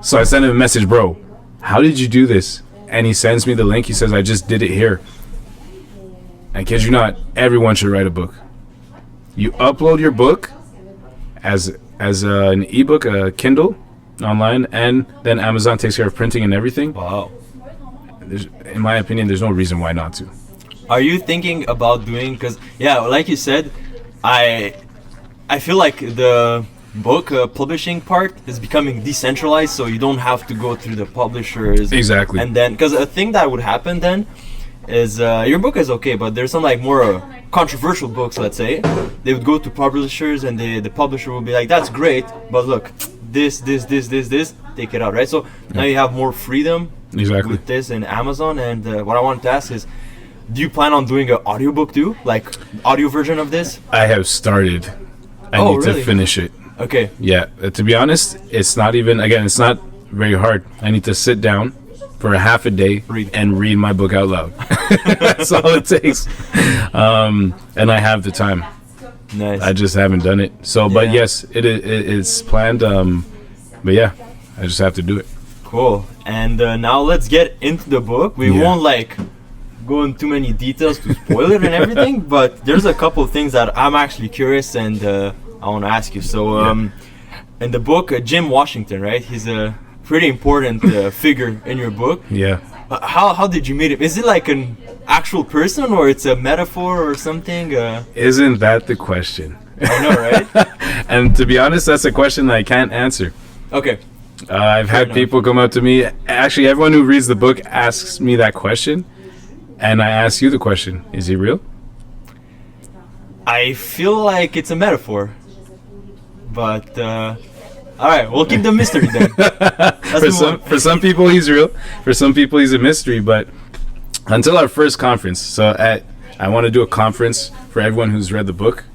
So I sent him a message, bro, how did you do this? And he sends me the link. He says, I just did it here. I kid you not, everyone should write a book. You upload your book as an ebook, a Kindle online, and then Amazon takes care of printing and everything. Wow. In my opinion, there's no reason why not to. Are you thinking about doing, because yeah, like you said, I feel like the book publishing part is becoming decentralized, so you don't have to go through the publishers. Exactly. And then, because a thing that would happen then is your book is okay, but there's some like more controversial books, let's say, they would go to publishers, and the publisher would be like, that's great, but look, this, take it out, right? So now you have more freedom Exactly. with this in Amazon. And what I wanted to ask is, do you plan on doing an audiobook too, like audio version of this? I have started. I need really? to finish it. Okay. Yeah, to be honest, it's not very hard. I need to sit down for a half a day and read my book out loud. That's all it takes. And I have the time. Nice. I just haven't done it. So, but yes, it's planned. But yeah, I just have to do it. Cool. And now let's get into the book. We won't like go into too many details to spoil it and everything, but there's a couple of things that I'm actually curious, and I want to ask you. So in the book, Jim Washington, right? He's a pretty important figure in your book. Yeah. How did you meet him? Is it like an actual person, or it's a metaphor or something? Isn't that the question? I know, right? And to be honest, that's a question that I can't answer. Okay. I've had people come up to me. Actually, everyone who reads the book asks me that question, and I ask you the question: is he real? I feel like it's a metaphor, but all right, we'll keep the mystery then. For some people, he's real. For some people, he's a mystery. But until our first conference, so I want to do a conference for everyone who's read the book,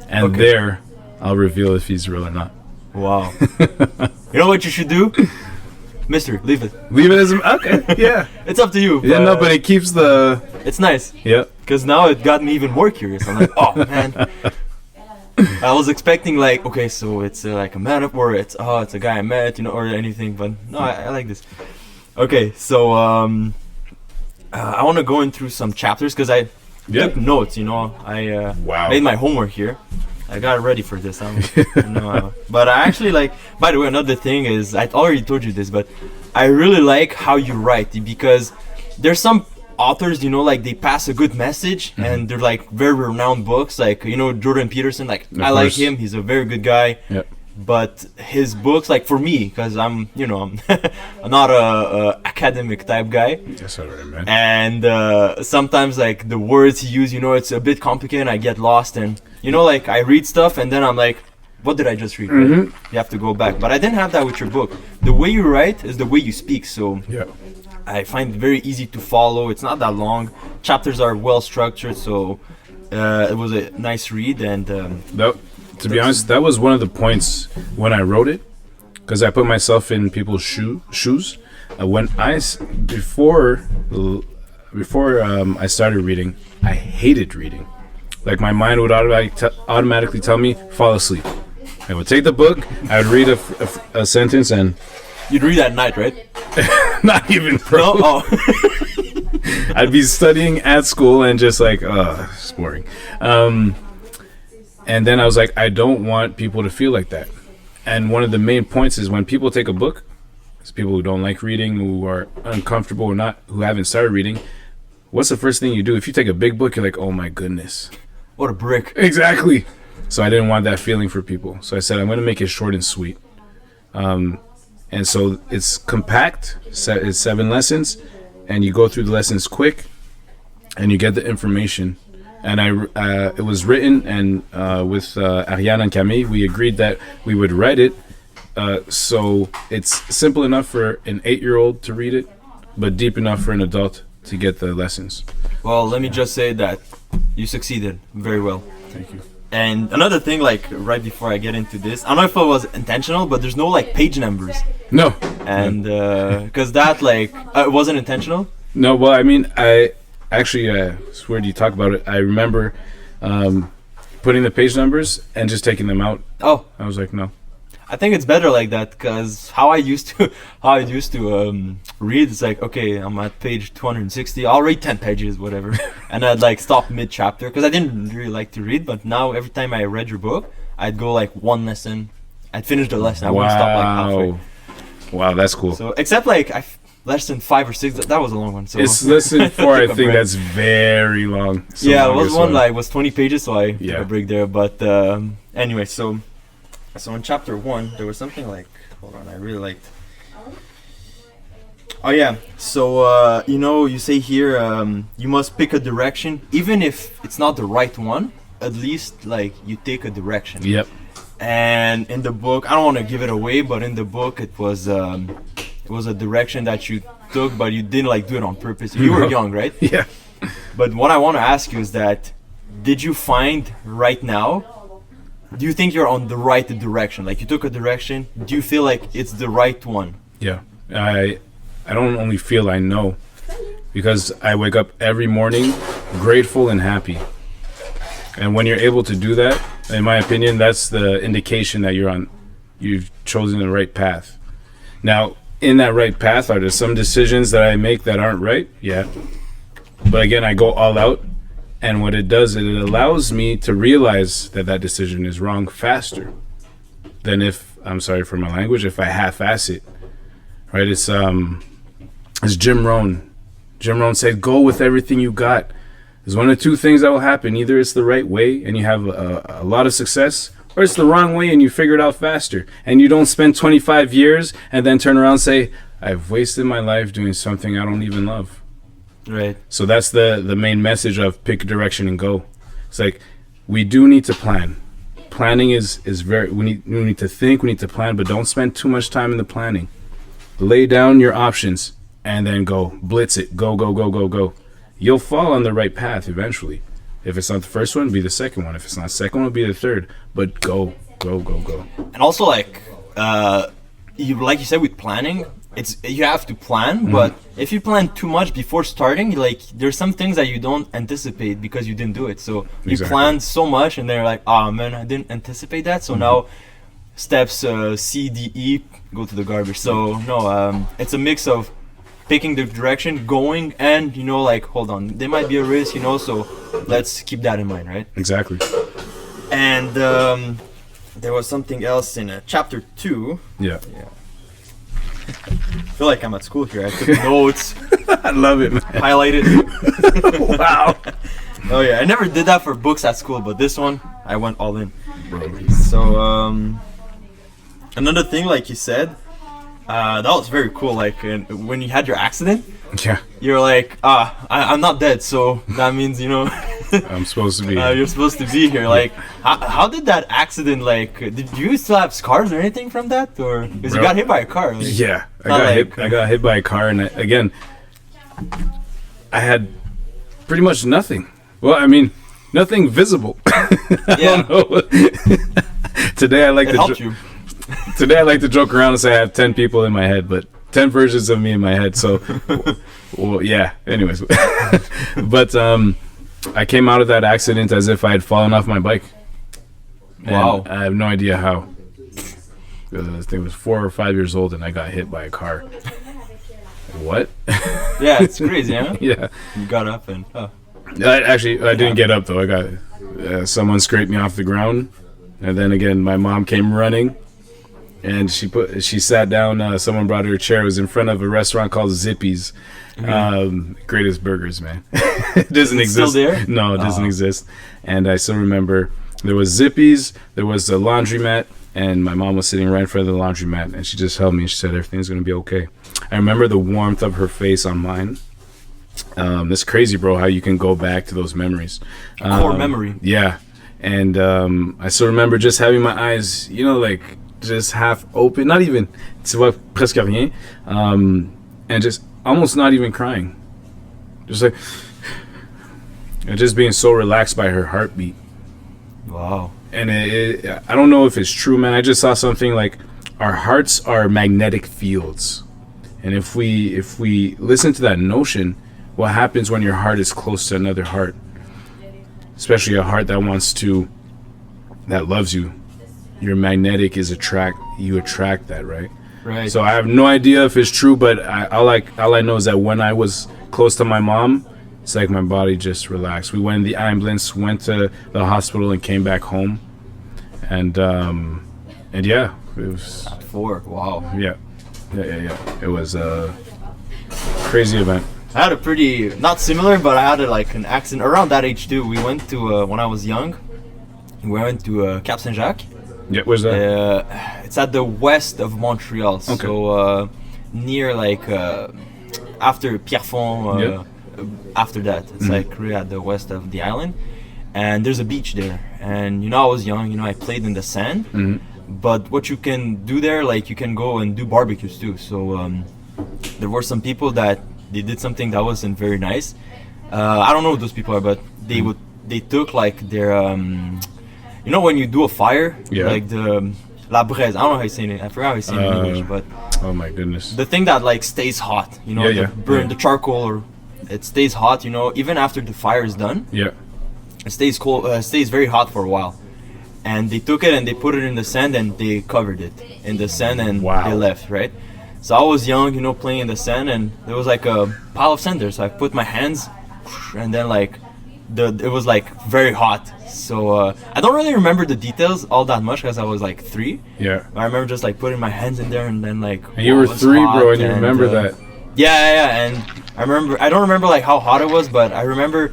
and there I'll reveal if he's real or not. Wow. You know what you should do? Mystery, leave it. Leave it as okay. Yeah. It's up to you. Yeah, no, but it keeps the. It's nice. Yeah. Because now it got me even more curious. I'm like, oh man. I was expecting like, okay, so it's like a metaphor. It's a guy I met, or anything. But no, I like this. Okay, so I want to go in through some chapters because I took notes. I made my homework here. I got ready for this. But I actually like. By the way, another thing is I already told you this, but I really like how you write, because there's some authors, like they pass a good message, and they're like very renowned books, like Jordan Peterson. Like I like him. He's a very good guy. Yep. but his books, like for me, because I'm I'm not a academic type guy, That's alright, man. and sometimes like the words he used, it's a bit complicated and I get lost, and like I read stuff and then I'm like, what did I just read? Right? You have to go back, but I didn't have that with your book. The way you write is the way you speak, so Yeah. I find it very easy to follow. It's not that long, chapters are well structured, so it was a nice read. And To be honest, that was one of the points when I wrote it, because I put myself in people's shoes. Before I started reading, I hated reading. Like my mind would automatically tell me fall asleep. I would take the book, I would read a sentence, and you'd read at night, right? not even pro. No? Oh. I'd be studying at school and just like, it's boring. And then I was like, I don't want people to feel like that. And one of the main points is when people take a book, it's people who don't like reading, who are uncomfortable or not, who haven't started reading. What's the first thing you do? If you take a big book, you're like, oh my goodness. What a brick. Exactly. So I didn't want that feeling for people. So I said, I'm going to make it short and sweet. And so it's compact. It's 7 lessons. And you go through the lessons quick. And you get the information. And it was written, and with Ariane and Camille, we agreed that we would write it. So it's simple enough for an 8-year-old to read it, but deep enough for an adult to get the lessons. Well, let me just say that you succeeded very well. Thank you. And another thing, like right before I get into this, I don't know if it was intentional, but there's no like page numbers. No. And because that like it wasn't intentional. No, well, I mean, I actually, it's weird you talk about it. I remember putting the page numbers and just taking them out. Oh, I was like, no. I think it's better like that, because how I used to read, it's like, okay, I'm at page 260, I'll read 10 pages, whatever, and I'd like stop mid chapter, because I didn't really like to read. But now every time I read your book, I'd go like one lesson, I'd finish the lesson, I wouldn't stop like halfway. Wow, that's cool. So except like lesson 5 or 6, that was a long one. So it's lesson 4. I think that's very long. Yeah, it was one like was 20 pages, so I took Yeah. a break there. But anyway, so in chapter 1 there was something like, hold on, I really liked. Oh yeah, so you say here you must pick a direction, even if it's not the right one. At least like you take a direction. Yep. And in the book, I don't want to give it away, but in the book it was a direction that you took, but you didn't like do it on purpose. You were young, right? Yeah. But what I want to ask you is that, did you find right now, do you think you're on the right direction? Like you took a direction, do you feel like it's the right one? Yeah. I don't only feel, I know, because I wake up every morning grateful and happy. And when you're able to do that, in my opinion, that's the indication that you've chosen the right path. Now, in that right path, are there some decisions that I make that aren't right? Yeah. But again, I go all out, and what it does, it allows me to realize that decision is wrong faster than if, I'm sorry for my language, if I half-ass it. Right? It's Jim Rohn. Jim Rohn said, go with everything you got. There's one of two things that will happen. Either it's the right way and you have a lot of success, or it's the wrong way and you figure it out faster. And you don't spend 25 years and then turn around and say, I've wasted my life doing something I don't even love. Right. So that's the main message of pick a direction and go. It's like, we do need to plan. Planning is very, we need to think, we need to plan, but don't spend too much time in the planning. Lay down your options and then go. Blitz it. Go, go, go, go, go. You'll fall on the right path eventually. If it's not the first one, be the second one. If it's not the second one, be the third. But go, go, go, go. And also, like you said with planning, you have to plan. But if you plan too much before starting, like there's some things that you don't anticipate because you didn't do it. So you plan so much, and then you're like, oh man, I didn't anticipate that. So now steps C, D, E go to the garbage. So no, it's a mix of picking the direction, going, and like, hold on, there might be a risk, so let's keep that in mind, right? Exactly. And there was something else in chapter 2. Yeah. I feel like I'm at school here. I took notes. I love it, man. Highlighted. Wow. Oh yeah, I never did that for books at school, but this one I went all in. Bro. So another thing, like you said, that was very cool. Like when you had your accident, Yeah, you're like, I'm not dead, so that means I'm supposed to be. you're supposed to be here. Like, how did that accident? Like, did you still have scars or anything from that, or because you Bro. got hit by a car? Like, Yeah, not like- I got hit by a car, and again, I had pretty much nothing. Well, I mean, nothing visible. I Yeah. don't know. Today I like It to helped you. today I like to joke around and say I have 10 people in my head, but 10 versions of me in my head. So, well, yeah. Anyways, but I came out of that accident as if I had fallen off my bike. And Wow. I have no idea how. I think it was 4 or 5 years old, and I got hit by a car. What? Yeah, it's crazy, huh? Yeah. You got up and I didn't get up though. I got someone scraped me off the ground, and then again my mom came running, and she sat down. Someone brought her a chair. It was in front of a restaurant called Zippy's. Greatest burgers, man. It doesn't Is it still exist. there? No, it doesn't exist. And I still remember there was Zippy's, there was a laundromat, and my mom was sitting right in front of the laundromat, and she just held me and she said everything's gonna be okay. I remember the warmth of her face on mine. It's crazy, bro, how you can go back to those memories. core memory. Yeah. And I still remember just having my eyes, like just half open, not even, tu vois, presque rien, and just almost not even crying. Just like, and just being so relaxed by her heartbeat. Wow. And I don't know if it's true, man. I just saw something like our hearts are magnetic fields. And if we listen to that notion, what happens when your heart is close to another heart, especially a heart that loves you, your magnetic you attract that, right? Right. So I have no idea if it's true, but all I know is that when I was close to my mom, it's like my body just relaxed. We went in the ambulance, went to the hospital, and came back home, and yeah, it was 4. Wow. yeah. It was a crazy event. I had a pretty, not similar, but I had an accident around that age too. We went to, when I was young, we went to Cap Saint-Jacques. Yeah, where's that? It's at the west of Montreal, Okay. so near after Pierrefonds, after that. It's really at the west of the island. And there's a beach there. And I was young, I played in the sand. But what you can do there, you can go and do barbecues too. So there were some people that they did something that wasn't very nice. I don't know who those people are, but they took their when you do a fire, the la braise. I don't know how you say it. I forgot how you say it in English, but Oh my goodness. the thing that stays hot, the charcoal, or it stays hot, even after the fire is done. Yeah. It stays cold, stays very hot for a while. And they took it and they put it in the sand and they covered it in the sand and Wow. they left, right? So I was young, playing in the sand, and there was a pile of sand there. So I put my hands, and then it was very hot. So I don't really remember the details all that much because I was 3. Yeah. But I remember just putting my hands in there and then And you wow, were it was 3, hot, bro, and you remember that. Yeah, and I don't remember how hot it was, but I remember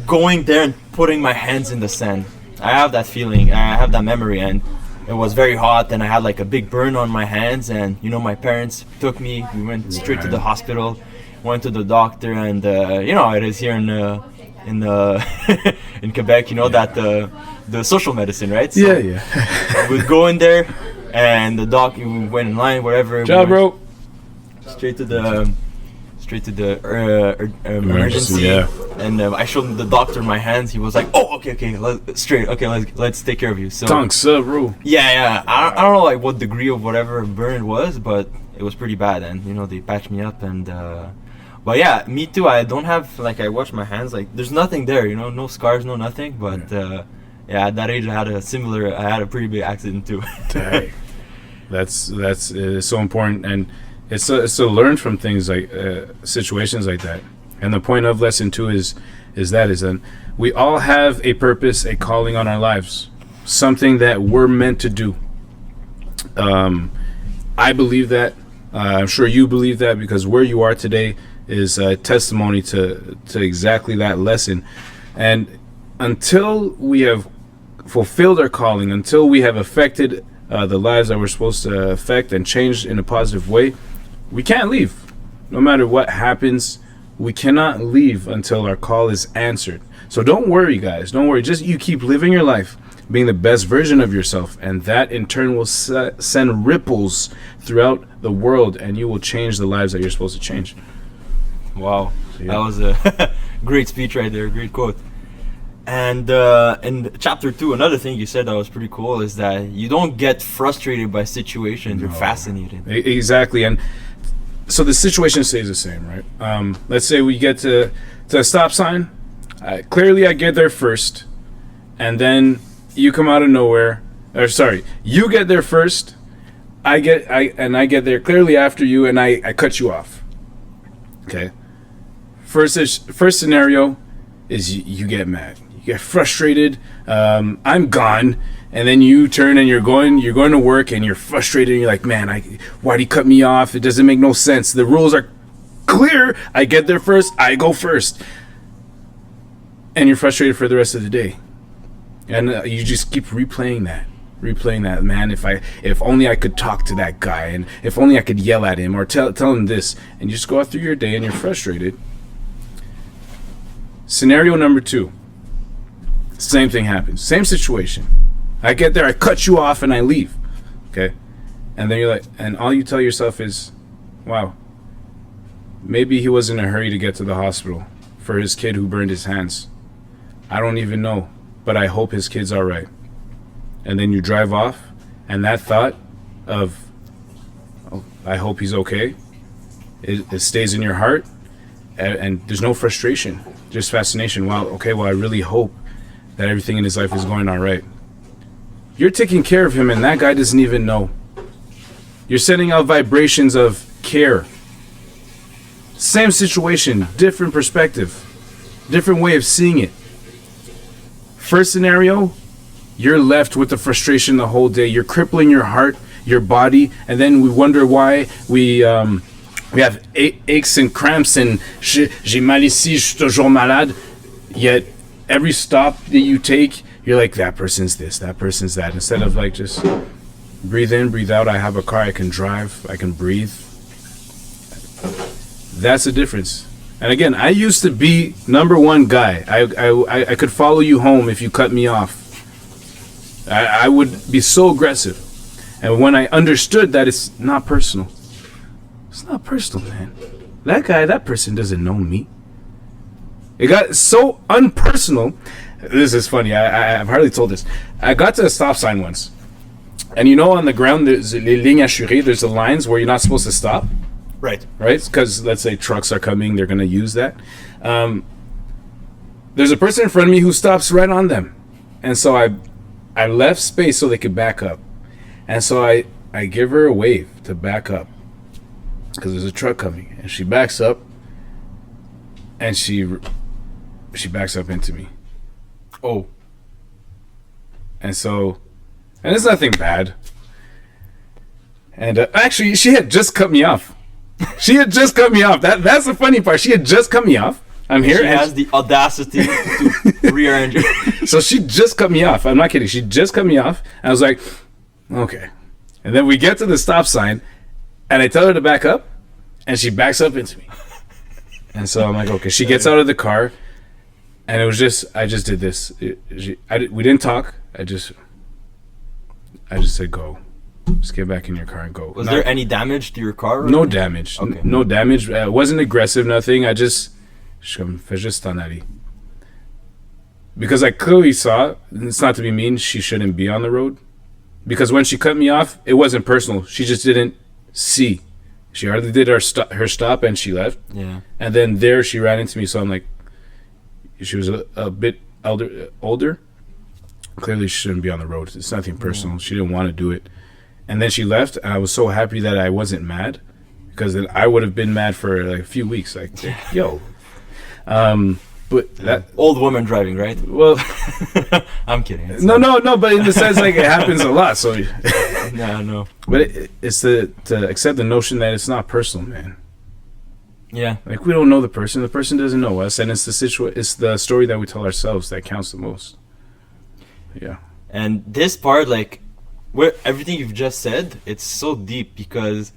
going there and putting my hands in the sand. I have that feeling, I have that memory, and it was very hot, and I had a big burn on my hands, and my parents took me. We went straight to the hospital, went to the doctor, and it is here in in Quebec, that the social medicine, right? So Yeah. we'd go in there, and the doc, we went in line, wherever. Ciao, bro. Straight to the emergency. Yeah. And I showed the doctor my hands. He was like, "Oh, okay, let's take care of you." So Thanks, bro. yeah. I don't know what degree of whatever burn it was, but it was pretty bad. And they patched me up, and but yeah, me too. I don't have I wash my hands. There's nothing there. No scars, no nothing. But yeah, at that age, I had a pretty big accident too. Dang. That's so important, and it's to learn from things situations like that. And the point of lesson 2 is that we all have a purpose, a calling on our lives, something that we're meant to do. I believe that. I'm sure you believe that, because where you are today is a testimony to exactly that lesson. And until we have fulfilled our calling, until we have affected the lives that we're supposed to affect and change in a positive way, we can't leave. No matter what happens, we cannot leave until our call is answered. So don't worry, guys. Don't worry. Just you keep living your life, being the best version of yourself, and that in turn will send ripples throughout the world, and you will change the lives that you're supposed to change. Wow, Yeah. that was a great speech right there, great quote. And in chapter 2, another thing you said that was pretty cool is that you don't get frustrated by situations, you're fascinated. Exactly, and so the situation stays the same, right? Let's say we get to a stop sign. Clearly, I get there first, and then you come out of nowhere. Or sorry, you get there first. I get there clearly after you, and I cut you off. Okay. First scenario is you get mad, you get frustrated. I'm gone, and then you turn and you're going to work, and you're frustrated. And you're like, man, why'd he cut me off? It doesn't make no sense. The rules are clear. I get there first. I go first, and you're frustrated for the rest of the day, and you just keep replaying that. Man, if only I could talk to that guy, and if only I could yell at him or tell him this, and you just go out through your day and you're frustrated. Scenario number 2, same thing happens, same situation. I get there, I cut you off, and I leave. Okay, and then you're like, and all you tell yourself is, wow, maybe he was in a hurry to get to the hospital for his kid who burned his hands. I don't even know, but I hope his kid's all right. And then you drive off, and that thought of, oh, I hope he's okay, it stays in your heart, and there's no frustration, just fascination. Wow, okay, well, I really hope that everything in his life is going all right. You're taking care of him, and that guy doesn't even know. You're sending out vibrations of care. Same situation, different perspective, different way of seeing it. First scenario, you're left with the frustration the whole day. You're crippling your heart, your body, and then we wonder why we have aches and cramps and j'ai mal ici, je suis toujours malade. Yet every stop that you take, you're like, that person's this, that person's that. Instead of like just breathe in, breathe out. I have a car, I can drive, I can breathe. That's the difference. And again, I used to be number one guy. I could follow you home if you cut me off. I would be so aggressive. And when I understood that it's not personal. It's not personal, man. That person doesn't know me. It got so unpersonal. This is funny. I've hardly told this. I got to a stop sign once. And you know on the ground, there's les lignes assurées. There's the lines where you're not supposed to stop. Right. Right? Because let's say trucks are coming. They're going to use that. There's a person in front of me who stops right on them. And so I left space so they could back up. And so I give her a wave to back up because there's a truck coming. And she backs up, and she backs up into me. Oh. And it's nothing bad. And actually, she had just cut me off. She had just cut me off. That's the funny part. She had just cut me off. I'm here. She has the audacity to rearrange it. So she just cut me off. I'm not kidding. She just cut me off. I was like, okay. And then we get to the stop sign, and I tell her to back up, and she backs up into me. And so I'm like, okay. She gets out of the car, and it was just, I just did this. We didn't talk. I just said, go. Just get back in your car and go. Was there any damage to your car? No damage. Okay. No damage. It wasn't aggressive, nothing. I just, fais juste t'en aller. Because I clearly saw, it's not to be mean, she shouldn't be on the road. Because when she cut me off, it wasn't personal. She just didn't see. She hardly did her stop, and she left. Yeah. And then there she ran into me, so I'm like, she was a bit older. Clearly she shouldn't be on the road. It's nothing personal. She didn't want to do it. And then she left, and I was so happy that I wasn't mad, because then I would have been mad for like a few weeks. Like, yo. But that old woman driving, right? Well, I'm kidding. No. But in the sense, like, it happens a lot. So no. But it's to accept the notion that it's not personal, man. Yeah. Like, we don't know the person. The person doesn't know us, and it's the story that we tell ourselves that counts the most. Yeah. And this part, like, where everything you've just said, it's so deep because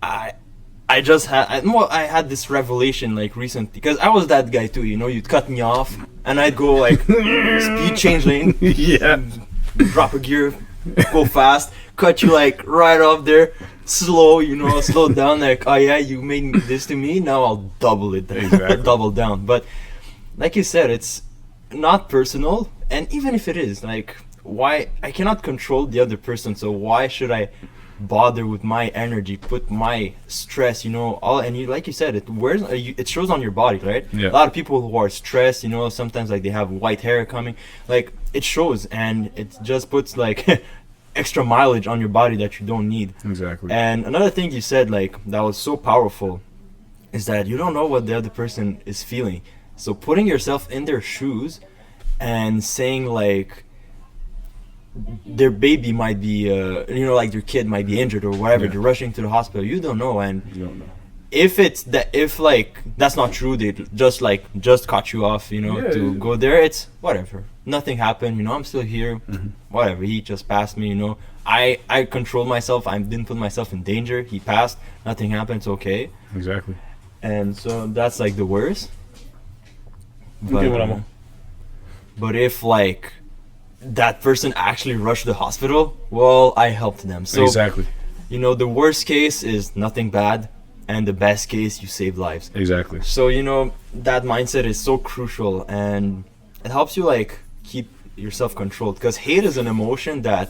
I just had I had this revelation like recent because I was that guy too. You know, you'd cut me off and I'd go like speed change lane, Yeah. drop a gear, go fast, cut you like right off there, slow. You know, slow down. Like, oh yeah, you made this to me. Now I'll double it, Exactly. double down. But like you said, it's not personal, and even if it is, like, why I cannot control the other person, so why should I bother with my energy, put my stress, you know, all, and you, like you said, it shows on your body, right? Yeah. A lot of people who are stressed, you know, sometimes like they have white hair coming, like it shows, and it just puts like extra mileage on your body that you don't need. Exactly. And another thing you said, like, that was so powerful, is that you don't know what the other person is feeling. So putting yourself in their shoes and saying like their baby might be you know, like their kid might be injured or whatever, Yeah. they're rushing to the hospital, you don't know. And You don't know. if like that's not true, they just cut you off, you know, Yeah, to yeah. go there, it's whatever, nothing happened, you know, I'm still here. Mhm. Whatever, he just passed me, you know, I controlled myself, I didn't put myself in danger, he passed, nothing happened, it's okay. Exactly. And so that's like the worst. Okay, what am I? But if like that person actually rushed to the hospital, well, I helped them. So Exactly. you know, the worst case is nothing bad, and the best case, you save lives. Exactly. So you know, that mindset is so crucial, and it helps you like keep yourself controlled, because hate is an emotion that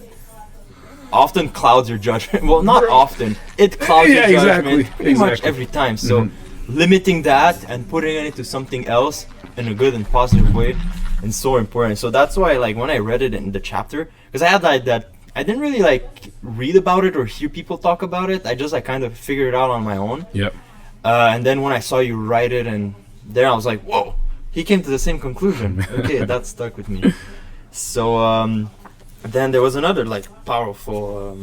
often clouds your judgment. Well, not often, it clouds Yeah, your exactly, judgment pretty much exactly. every time. So Mhm. limiting that and putting it into something else in a good and positive way is so important. So that's why, like, when I read it in the chapter, because I had that I didn't really like read about it or hear people talk about it, I just like kind of figured it out on my own. Yep. And then when I saw you write it, and there I was like, whoa, he came to the same conclusion. Okay, that stuck with me. So then there was another like powerful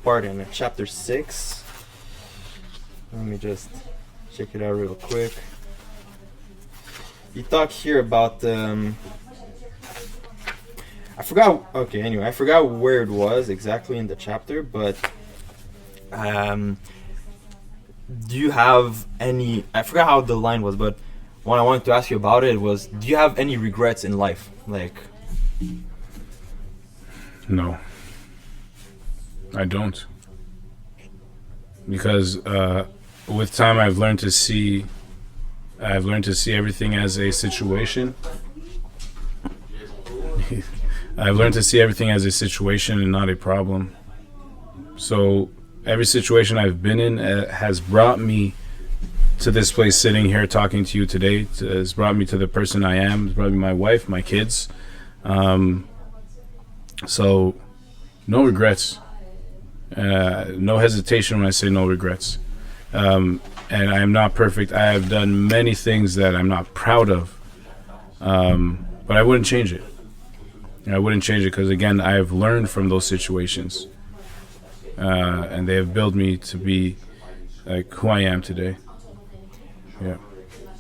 part in chapter 6. Let me just check it out real quick. You talk here about I forgot. Okay, anyway, I forgot where it was exactly in the chapter, but do you have any? I forgot how the line was, but what I wanted to ask you about it was: do you have any regrets in life? Like, No. I don't. Because with time I've learned to see everything as a situation. I've learned to see everything as a situation and not a problem. So every situation I've been in has brought me to this place sitting here talking to you today. Has brought me to the person I am. Has brought me my wife, my kids. So no regrets. No hesitation when I say no regrets. And I am not perfect. I have done many things that I'm not proud of. But I wouldn't change it. I wouldn't change it because, again, I have learned from those situations. And they have built me to be like who I am today. Yeah.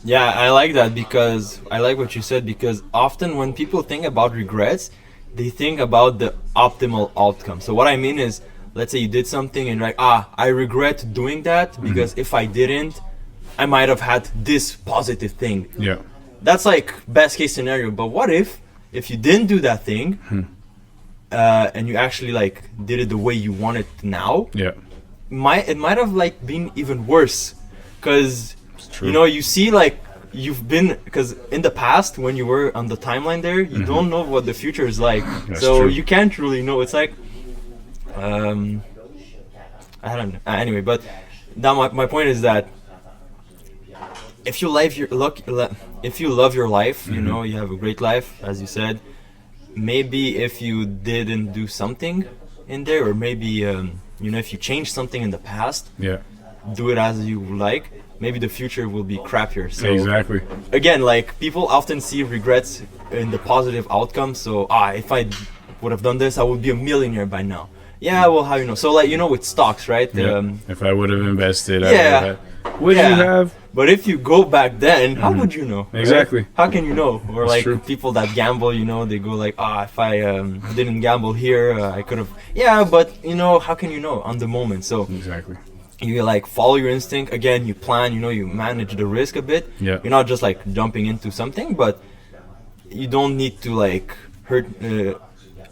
yeah, I like that, because I like what you said, because often when people think about regrets, they think about the optimal outcome. So what I mean is, let's say you did something and you're like, I regret doing that because if I didn't, I might have had this positive thing. Yeah. That's like best case scenario. But what if you didn't do that thing and you actually like did it the way you want it now? Yeah. It might have like been even worse, because True. you know, you see, like, you've been, because in the past when you were on the timeline there, you don't know what the future is like. That's So true. you can't really know. It's like I don't know. Anyway, but now my point is that if you love your life, you know, you have a great life, as you said. Maybe if you didn't do something in there, or maybe you know, if you changed something in the past, Yeah. do it as you like, maybe the future will be crappier. So Exactly. again, like, people often see regrets in the positive outcome. So if I would have done this, I would be a millionaire by now. yeah, well, how you know? So like, you know, with stocks, right? Yeah. If I would have invested, Yeah. Would you have? But if you go back then, how would you know? right? Exactly. How can you know? Or That's like true. people that gamble, you know, they go like, if I didn't gamble here, I could have. Yeah, but you know, how can you know on the moment? So Exactly. you like follow your instinct. Again, you plan. You know, you manage the risk a bit. Yeah. You're not just like jumping into something, but you don't need to like hurt.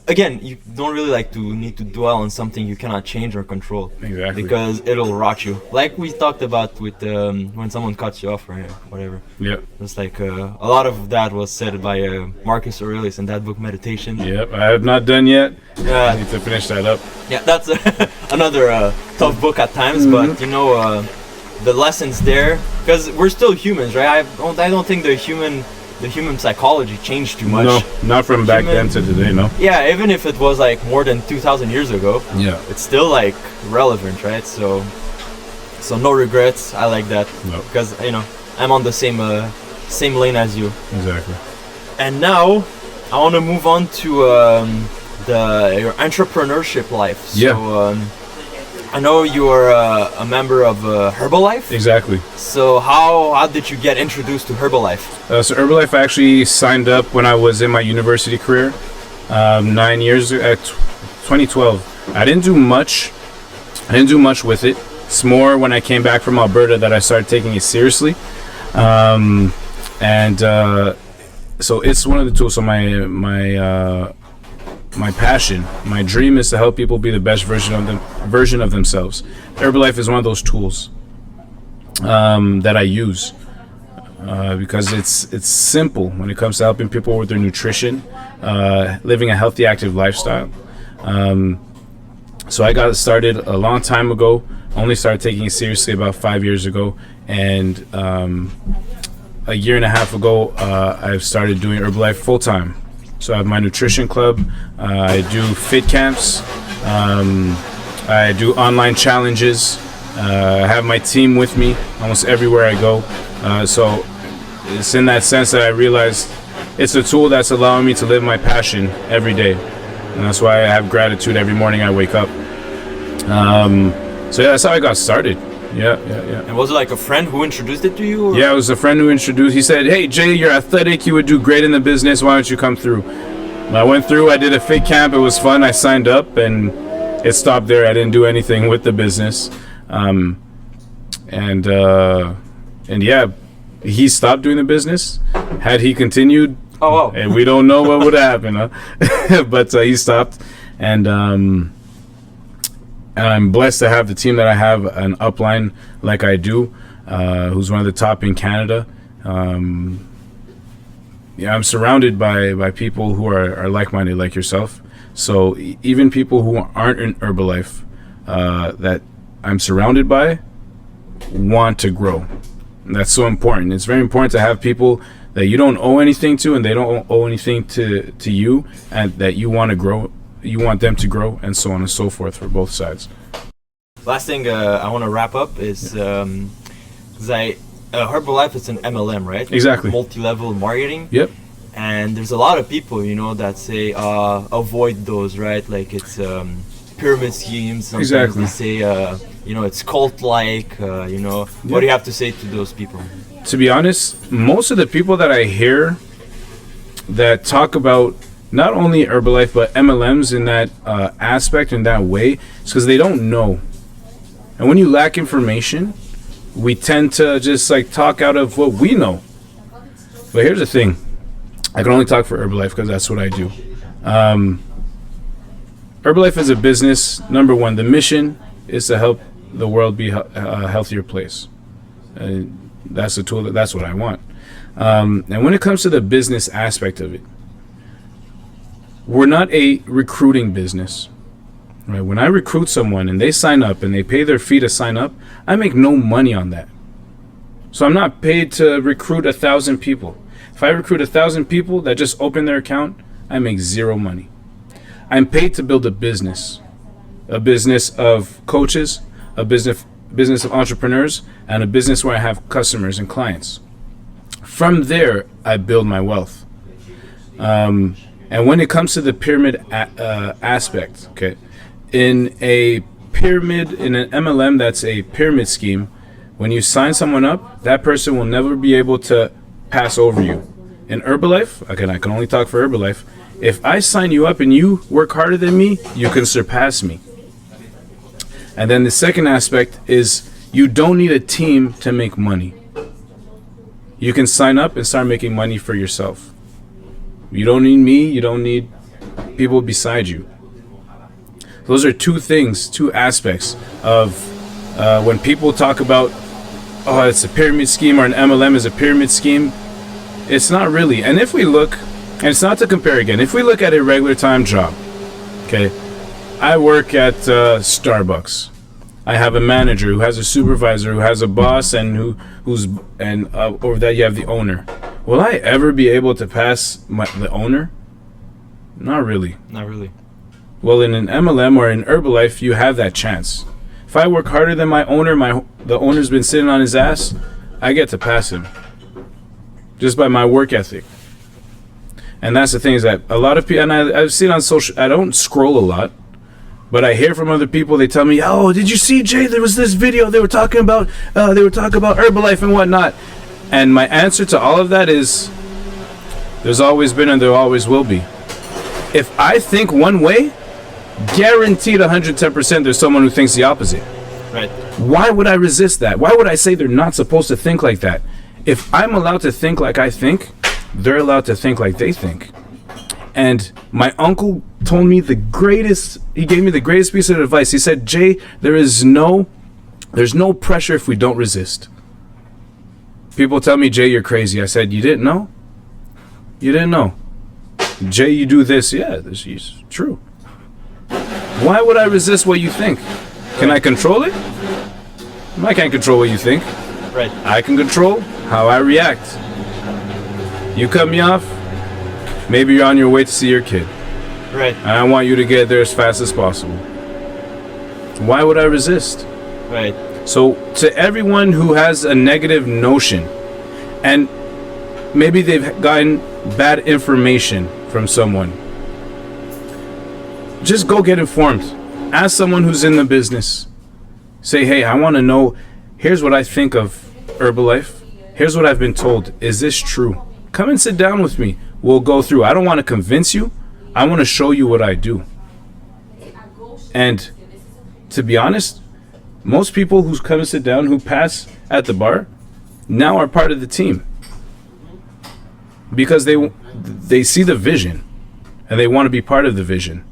Again, you don't really like to need to dwell on something you cannot change or control. Exactly. Because it'll rot you. Like we talked about with when someone cuts you off or whatever. Yep. It's like a lot of that was said by Marcus Aurelius in that book Meditation. Yep. I have not done yet. I Yeah, need to finish that up. yeah, that's another tough book at times, but you know the lessons there, because we're still humans, right? I don't think the human psychology changed too much. No, not from back then to today. No. Yeah, even if it was like more than 2,000 years ago, Yeah. it's still like relevant, right? So no regrets. I like that No. because you know I'm on the same lane as you. Exactly. And now I want to move on to your entrepreneurship life. Yeah. So I know you are a member of Herbalife. Exactly. So how did you get introduced to Herbalife? So Herbalife, I actually signed up when I was in my university career, 9 years at 2012. I didn't do much. With it. It's more when I came back from Alberta that I started taking it seriously, so it's one of the tools. So my passion, my dream is to help people be the best version of themselves. Herbalife is one of those tools that I use because it's simple when it comes to helping people with their nutrition, living a healthy, active lifestyle. So I got started a long time ago. Only started taking it seriously about 5 years ago, and a year and a half ago, I've started doing Herbalife full time. So I have my nutrition club. I do fit camps. I do online challenges. I have my team with me almost everywhere I go. So it's in that sense that I realized it's a tool that's allowing me to live my passion every day. And that's why I have gratitude every morning I wake up. So yeah, that's how I got started. Yeah. And was it like a friend who introduced it to you? Or? Yeah, it was a friend who introduced. He said, "Hey Jay, you're athletic. You would do great in the business. Why don't you come through?" And I went through. I did a fit camp. It was fun. I signed up, and it stopped there. I didn't do anything with the business. And yeah, he stopped doing the business. Had he continued, Oh wow. and we don't know what would happen, huh? But he stopped, and I'm blessed to have the team that I have, an upline like I do, who's one of the top in Canada. Yeah, I'm surrounded by people who are like-minded like yourself. So even people who aren't in Herbalife that I'm surrounded by want to grow. And that's so important. It's very important to have people that you don't owe anything to and they don't owe anything to you, and that you want to grow. You want them to grow, and so on and so forth for both sides. Last thing I want to wrap up is because Herbalife is an MLM, right? Exactly. Multi-level marketing. Yep. And there's a lot of people, you know, that say avoid those, right? Like it's pyramid schemes. Sometimes Exactly. they say, you know, it's cult-like. You know, Yeah. what do you have to say to those people? To be honest, most of the people that I hear that talk about not only Herbalife but MLMs in that aspect, in that way, it's because they don't know. And when you lack information, we tend to just like talk out of what we know. But here's the thing. I can only talk for Herbalife because that's what I do. Herbalife is a business. Number one, the mission is to help the world be a healthier place. That's the tool. That's what I want. And when it comes to the business aspect of it, we're not a recruiting business. Right? When I recruit someone and they sign up and they pay their fee to sign up, I make no money on that. So I'm not paid to recruit 1,000 people. If I recruit 1,000 people that just open their account, I make zero money. I'm paid to build a business of coaches, a business of entrepreneurs, and a business where I have customers and clients. From there, I build my wealth. And when it comes to the pyramid aspect, okay, in an MLM that's a pyramid scheme, when you sign someone up, that person will never be able to pass over you. In Herbalife, again, I can only talk for Herbalife, if I sign you up and you work harder than me, you can surpass me. And then the second aspect is you don't need a team to make money. You can sign up and start making money for yourself. You don't need me, you don't need people beside you. Those are two aspects of when people talk about, oh, it's a pyramid scheme or an MLM is a pyramid scheme. It's not really. And if we look, and it's not to compare again, if we look at a regular time job, okay, I work at Starbucks. I have a manager who has a supervisor who has a boss and over that you have the owner. Will I ever be able to pass the owner? Not really. Not really. Well, in an MLM or in Herbalife, you have that chance. If I work harder than my owner, the owner's been sitting on his ass, I get to pass him. Just by my work ethic. And that's the thing, is that a lot of people, and I've seen on social, I don't scroll a lot, but I hear from other people, they tell me, oh, did you see, Jay, there was this video, they were talking about Herbalife and whatnot. And my answer to all of that is, there's always been and there always will be. If I think one way, guaranteed 110% there's someone who thinks the opposite. Right. Why would I resist that? Why would I say they're not supposed to think like that? If I'm allowed to think like I think, they're allowed to think like they think. And my uncle told me he gave me the greatest piece of advice. He said, Jay, there's no pressure if we don't resist. People tell me, Jay, you're crazy. I said, you didn't know? You didn't know. Jay, you do this. Yeah, this is true. Why would I resist what you think? Can I control it? I can't control what you think. Right. I can control how I react. You cut me off, maybe you're on your way to see your kid. Right. And I want you to get there as fast as possible. Why would I resist? Right. So to everyone who has a negative notion, and maybe they've gotten bad information from someone, just go get informed. Ask someone who's in the business. Say, hey, I want to know, here's what I think of Herbalife. Here's what I've been told. Is this true? Come and sit down with me. We'll go through. I don't want to convince you. I want to show you what I do. And to be honest, most people who come and sit down, who pass at the bar, now are part of the team. Because they see the vision and they want to be part of the vision.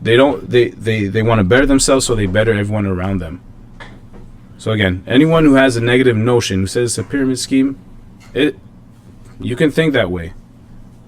They want to better themselves, so they better everyone around them. So again, anyone who has a negative notion, who says it's a pyramid scheme, you can think that way.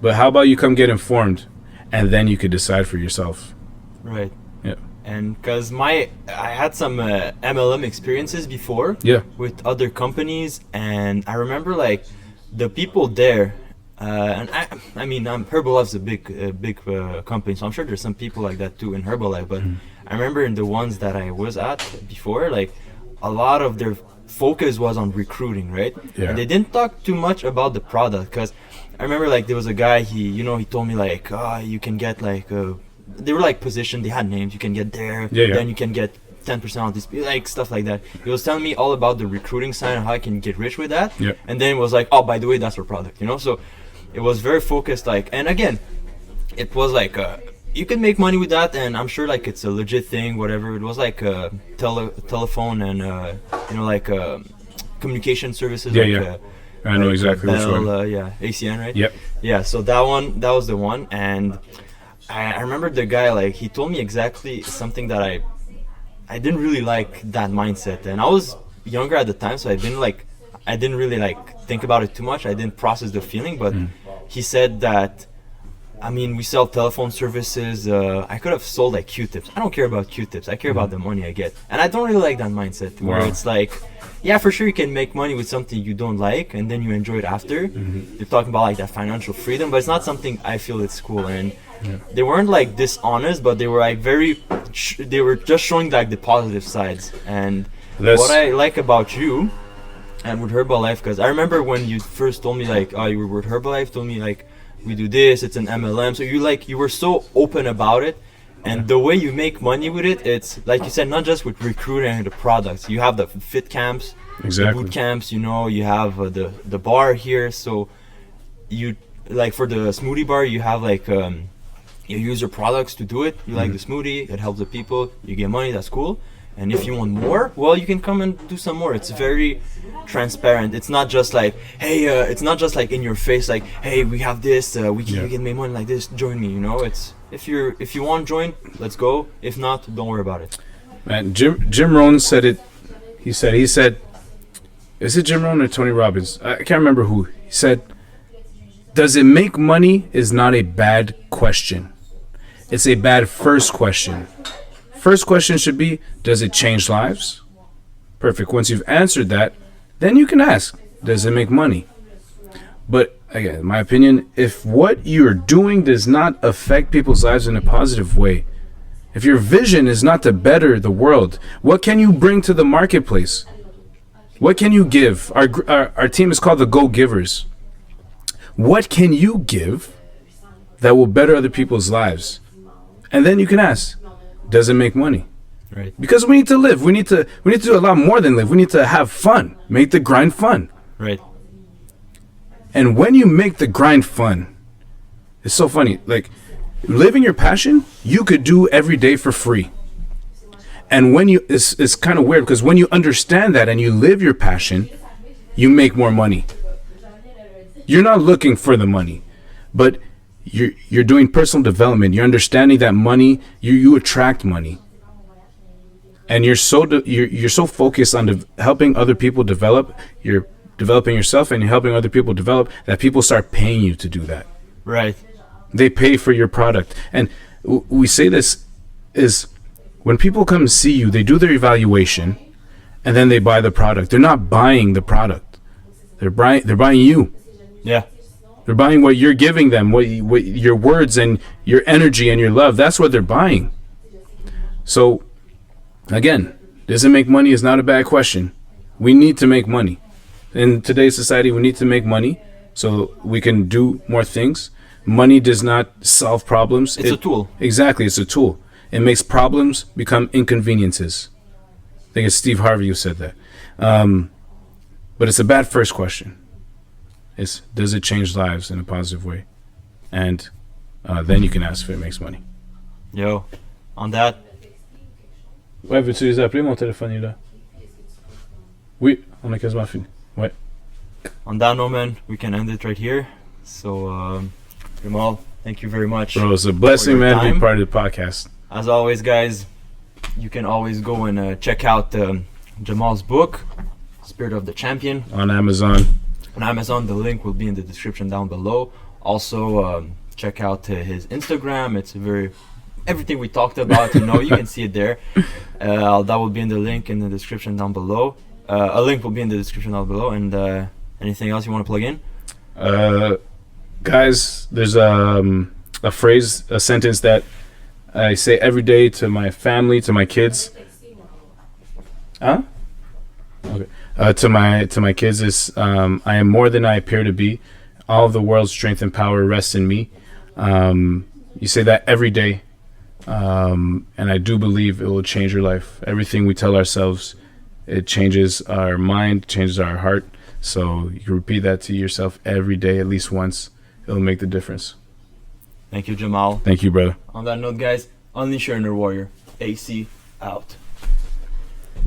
But how about you come get informed, and then you could decide for yourself. Right. Yeah. And because I had some MLM experiences before. Yeah. With other companies, and I remember like the people there. And I mean, Herbalife's a big company, so I'm sure there's some people like that too in Herbalife. But I remember in the ones that I was at before, like a lot of their focus was on recruiting, right? Yeah. And they didn't talk too much about the product, because I remember like there was a guy, he told me like, you can get like they were like positioned, they had names, you can get there, then you can get 10% on this, like stuff like that. He was telling me all about the recruiting side and how I can get rich with that. Yep. And then it was like, oh, by the way, that's our product, so it was very focused, like, and again, it was like you can make money with that, and I'm sure like it's a legit thing, whatever. It was like telephone and like communication services. I know exactly which one. ACN, right? Yep. Yeah, so that was the one, and I remember the guy, like, he told me exactly something that I didn't really like, that mindset, and I was younger at the time, so I didn't really like think about it too much. I didn't process the feeling, but he said that, I mean, we sell telephone services. I could have sold like Q-tips. I don't care about Q-tips. I care about the money I get. And I don't really like that mindset where it's like, yeah, for sure you can make money with something you don't like and then you enjoy it after. You're talking about like that financial freedom, but it's not something I feel it's cool. And they weren't like dishonest, but they were like they were just showing like the positive sides. And what I like about you and with Herbalife, because I remember when you first told me like, oh, you were with Herbalife, told me like, we do this, it's an MLM. So you were so open about it. And the way you make money with it, it's like you said, not just with recruiting the products. You have the fit camps, the boot camps. You know, you have the bar here. So you like for the smoothie bar, you have like you use your products to do it. You like the smoothie, it helps the people. You get money. That's cool. And if you want more, well, you can come and do some more. It's very transparent. It's not just like, hey, it's not just like in your face, like, hey, we have this, we can make money like this. Join me, you know. It's if you want to join, let's go. If not, don't worry about it. Man, Jim Rohn said it. He said, is it Jim Rohn or Tony Robbins? I can't remember who. He said, does it make money is not a bad question. It's a bad first question. First question should be, does it change lives? Perfect. Once you've answered that, then you can ask, does it make money? But again, in my opinion, if what you're doing does not affect people's lives in a positive way, if your vision is not to better the world, what can you bring to the marketplace? What can you give? Our team is called the Go Givers. What can you give that will better other people's lives? And then you can ask, does it make money? Right. Because we need to live. We need to do a lot more than live. We need to have fun. Make the grind fun. Right. And when you make the grind fun, it's so funny. Like living your passion, you could do every day for free. And when it's kind of weird because when you understand that and you live your passion, you make more money. You're not looking for the money, but you're doing personal development. You're understanding that money, you attract money, and you're so focused on helping other people develop. You're developing yourself, and you're helping other people develop. That people start paying you to do that. Right. They pay for your product, and we say this is when people come see you, they do their evaluation, and then they buy the product. They're not buying the product. They're buying you. Yeah. They're buying what you're giving them, what your words and your energy and your love. That's what they're buying. So, again, does it make money is not a bad question. We need to make money. In today's society, we need to make money so we can do more things. Money does not solve problems. It's a tool. Exactly, it's a tool. It makes problems become inconveniences. I think it's Steve Harvey who said that. But it's a bad first question. Does it change lives in a positive way? And then you can ask if it makes money. Yo, on that. Ouais, veux-tu les appeler? Mon téléphone est là. Oui, on a quasiment fini. Ouais. On that note, man, we can end it right here. So, Jamal, thank you very much. Bro, it's a blessing, man, to be part of the podcast. As always, guys, you can always go and check out Jamal's book, Spirit of the Champion. On Amazon. On Amazon, the link will be in the description down below. Also, check out his Instagram. It's everything we talked about, you can see it there. That will be in the link in the description down below. A link will be in the description down below. And anything else you want to plug in? Guys, there's a phrase, a sentence that I say every day to my family, to my kids. Huh? Okay. To my kids is I am more than I appear to be. All of the world's strength and power rests in me. You say that every day, and I do believe it will change your life. Everything we tell ourselves, it changes our mind, changes our heart. So you can repeat that to yourself every day, at least once. It'll make the difference. Thank you, Jamal. Thank you, brother. On that note, guys, unleash your inner warrior. AC out.